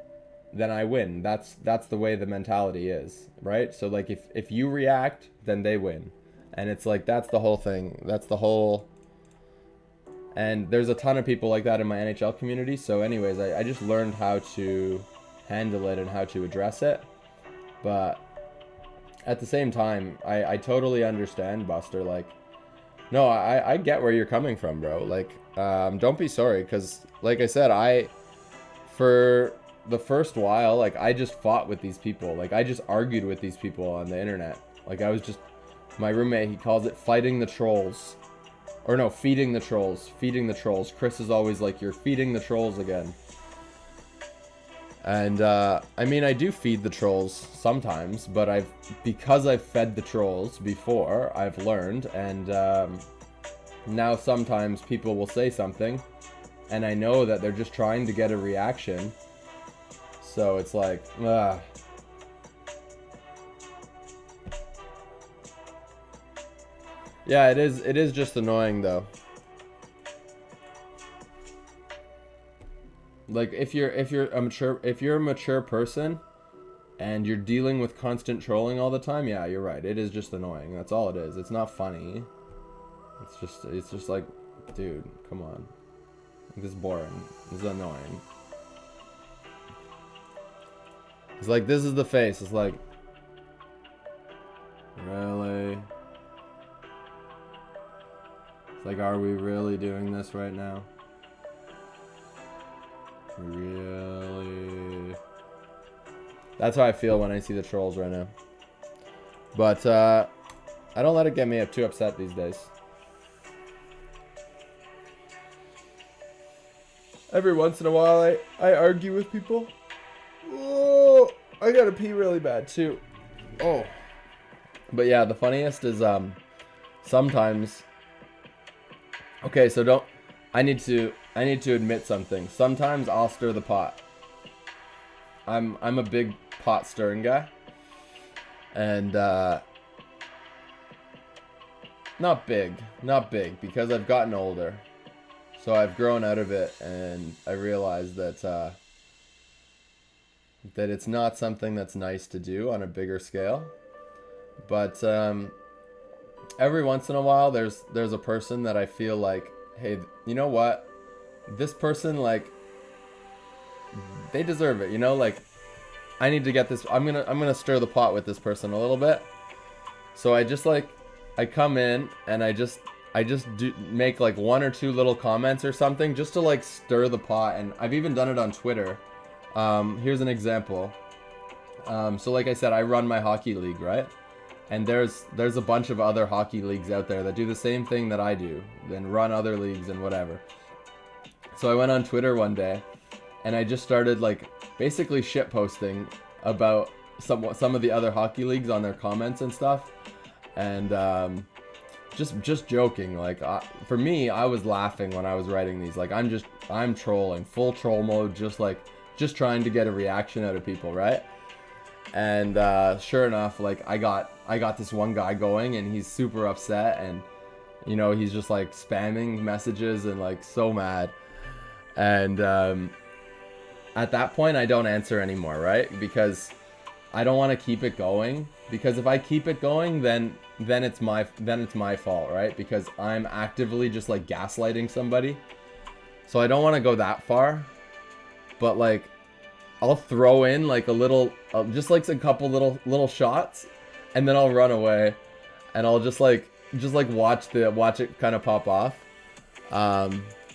I win. That's the way the mentality is, right? So like, if you react, then they win. And it's like, that's the whole thing. That's the whole, and there's a ton of people like that in my NHL community. So anyways, I just learned how to handle it and how to address it. But at the same time, I totally understand, Buster. Like, no, I get where you're coming from, bro. Like, don't be sorry, because like I said, for the first while, like, I just fought with these people. Like, I just argued with these people on the internet. Like, I was just, my roommate, he calls it fighting the trolls. Or no, feeding the trolls. Feeding the trolls. Chris is always like, you're feeding the trolls again. And, I mean, I do feed the trolls sometimes, but because I've fed the trolls before, I've learned, and, now sometimes people will say something, and I know that they're just trying to get a reaction. So it's like, yeah, it is just annoying though. Like, if you're a mature person and you're dealing with constant trolling all the time, yeah, you're right. It is just annoying. That's all it is. It's not funny. It's just like, dude, come on. This is boring. This is annoying. It's like, this is the face. It's like, really? It's like, are we really doing this right now? Really? That's how I feel when I see the trolls right now. But I don't let it get me too upset these days. Every once in a while, I argue with people. Oh, I gotta pee really bad too. Oh. But yeah, the funniest is sometimes. Okay, so I need to admit something. Sometimes I'll stir the pot. I'm a big pot stirring guy. And not big because I've gotten older. So I've grown out of it, and I realized that that it's not something that's nice to do on a bigger scale. But every once in a while, there's a person that I feel like, hey, you know what? This person, like, they deserve it. You know, like, I need to get this. I'm gonna stir the pot with this person a little bit. So I just I come in and I just do make like 1 or 2 little comments or something just to like stir the pot, and I've even done it on Twitter. Here's an example. So like I said, I run my hockey league, right? And there's a bunch of other hockey leagues out there that do the same thing that I do, then run other leagues and whatever. So I went on Twitter one day and I just started like basically shit posting about some of the other hockey leagues on their comments and stuff. And just joking, like for me, I was laughing when I was writing these. Like I'm trolling, full troll mode, just trying to get a reaction out of people, right? And sure enough, like I got this one guy going, and he's super upset, and you know, he's just like spamming messages and like so mad. And at that point, I don't answer anymore, right? Because I don't want to keep it going. Because if I keep it going, then it's my fault, right? Because I'm actively just like gaslighting somebody. So I don't want to go that far. But like, I'll throw in like a little, just like a couple little shots, and then I'll run away, and I'll just like watch it kind of pop off.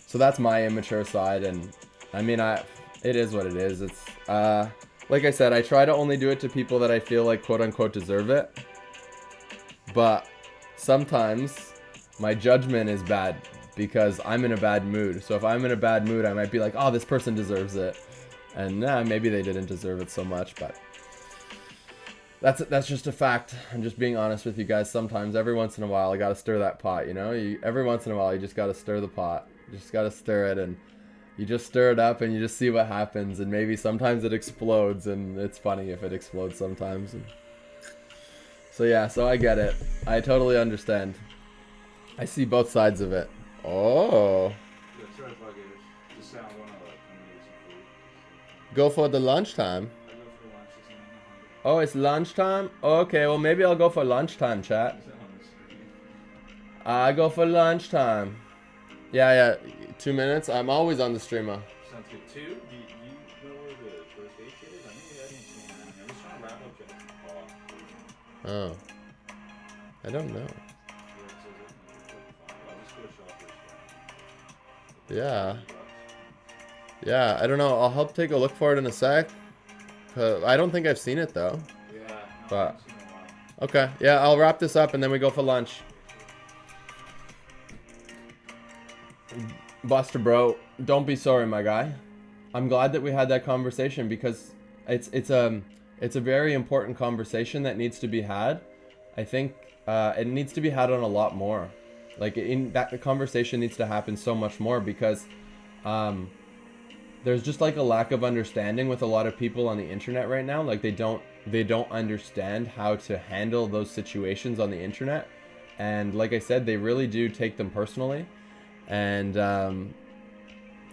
So that's my immature side, and I mean, it is what it is. It's like I said, I try to only do it to people that I feel like quote unquote deserve it. But sometimes my judgment is bad because I'm in a bad mood. So if I'm in a bad mood, I might be like, oh, this person deserves it. And maybe they didn't deserve it so much, but that's just a fact. I'm just being honest with you guys. Sometimes, every once in a while, I gotta stir that pot, you know? Every once in a while, you just gotta stir the pot. You just gotta stir it, and you just stir it up, and you just see what happens. And maybe sometimes it explodes, and it's funny if it explodes sometimes. And so yeah, so I get it. I totally understand. I see both sides of it. Oh. Go for the lunchtime. Oh, it's lunchtime? Okay, well maybe I'll go for lunchtime, chat. I go for lunchtime. Yeah, 2 minutes. I'm always on the streamer. Sounds good. 2? Do you know where the first aid kit is? I know you hadn't seen that. I'm just trying to wrap up Jen's paw. Oh. I don't know. Yeah. Yeah, I don't know. I'll help take a look for it in a sec. I don't think I've seen it though. Yeah. No, but I haven't seen it in a while. okay. Yeah, I'll wrap this up and then we go for lunch. Buster, bro, don't be sorry, my guy. I'm glad that we had that conversation because it's a very important conversation that needs to be had. I think it needs to be had on a lot more. Like the conversation needs to happen so much more because there's just like a lack of understanding with a lot of people on the internet right now. Like they don't understand how to handle those situations on the internet, and like I said, they really do take them personally. And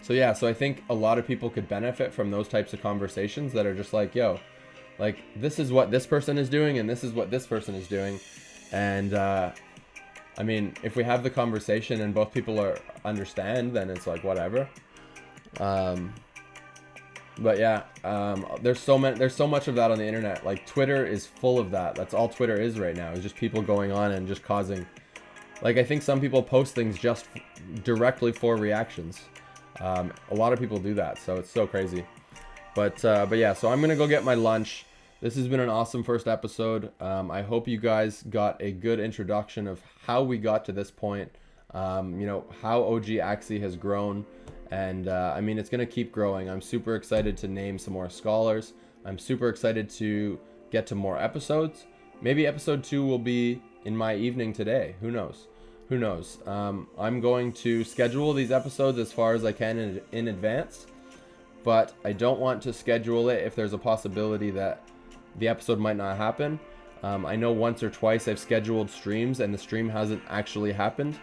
so yeah, so I think a lot of people could benefit from those types of conversations that are just like, yo, like this is what this person is doing and this is what this person is doing. And I mean, if we have the conversation and both people understand, then it's like whatever. But yeah, there's so much of that on the internet. Like Twitter is full of that. That's all Twitter is right now, is just people going on and just causing. Like I think some people post things just directly for reactions. A lot of people do that, so it's so crazy. But yeah, so I'm gonna go get my lunch. This has been an awesome first episode. I hope you guys got a good introduction of how we got to this point. You know, how OG Axie has grown. And I mean, it's going to keep growing. I'm super excited to name some more scholars. I'm super excited to get to more episodes. Maybe episode 2 will be in my evening today. Who knows? Who knows? I'm going to schedule these episodes as far as I can in advance. But I don't want to schedule it if there's a possibility that the episode might not happen. I know once or twice I've scheduled streams and the stream hasn't actually happened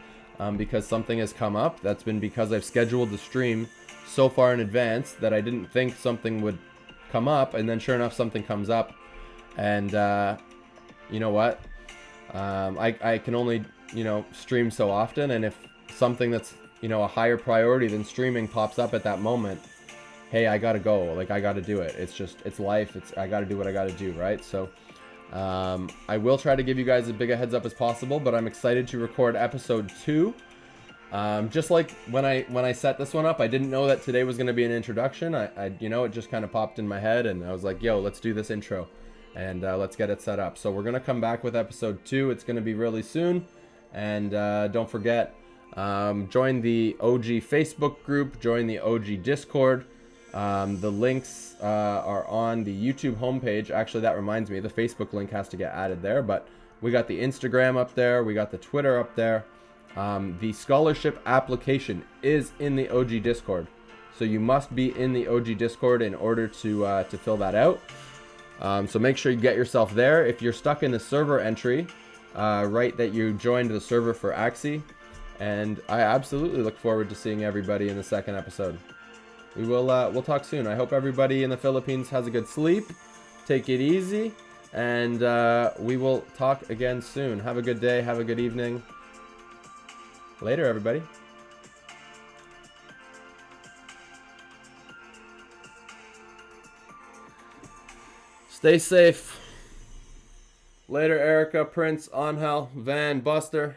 because something has come up. That's been because I've scheduled the stream so far in advance that I didn't think something would come up, and then sure enough something comes up. And you know what? I can only, you know, stream so often, and if something that's, you know, a higher priority than streaming pops up at that moment, hey, I gotta go. Like, I gotta do it. It's just, it's life. I gotta do what I gotta do, right? So I will try to give you guys as big a heads up as possible, but I'm excited to record episode 2. Just like when I set this one up, I didn't know that today was going to be an introduction. I you know, it just kind of popped in my head, and I was like, yo, let's do this intro, and let's get it set up. So we're going to come back with episode 2. It's going to be really soon. And don't forget, join the OG Facebook group, join the OG Discord. The links are on the YouTube homepage. Actually, that reminds me, the Facebook link has to get added there, but we got the Instagram up there, we got the Twitter up there. The scholarship application is in the OG Discord, so you must be in the OG Discord in order to fill that out. So make sure you get yourself there. If you're stuck in the server entry, write that you joined the server for Axie, and I absolutely look forward to seeing everybody in the second episode. We'll talk soon. I hope everybody in the Philippines has a good sleep. Take it easy, and we will talk again soon. Have a good day. Have a good evening. Later, everybody. Stay safe. Later, Erica, Prince, Angel, Van, Buster.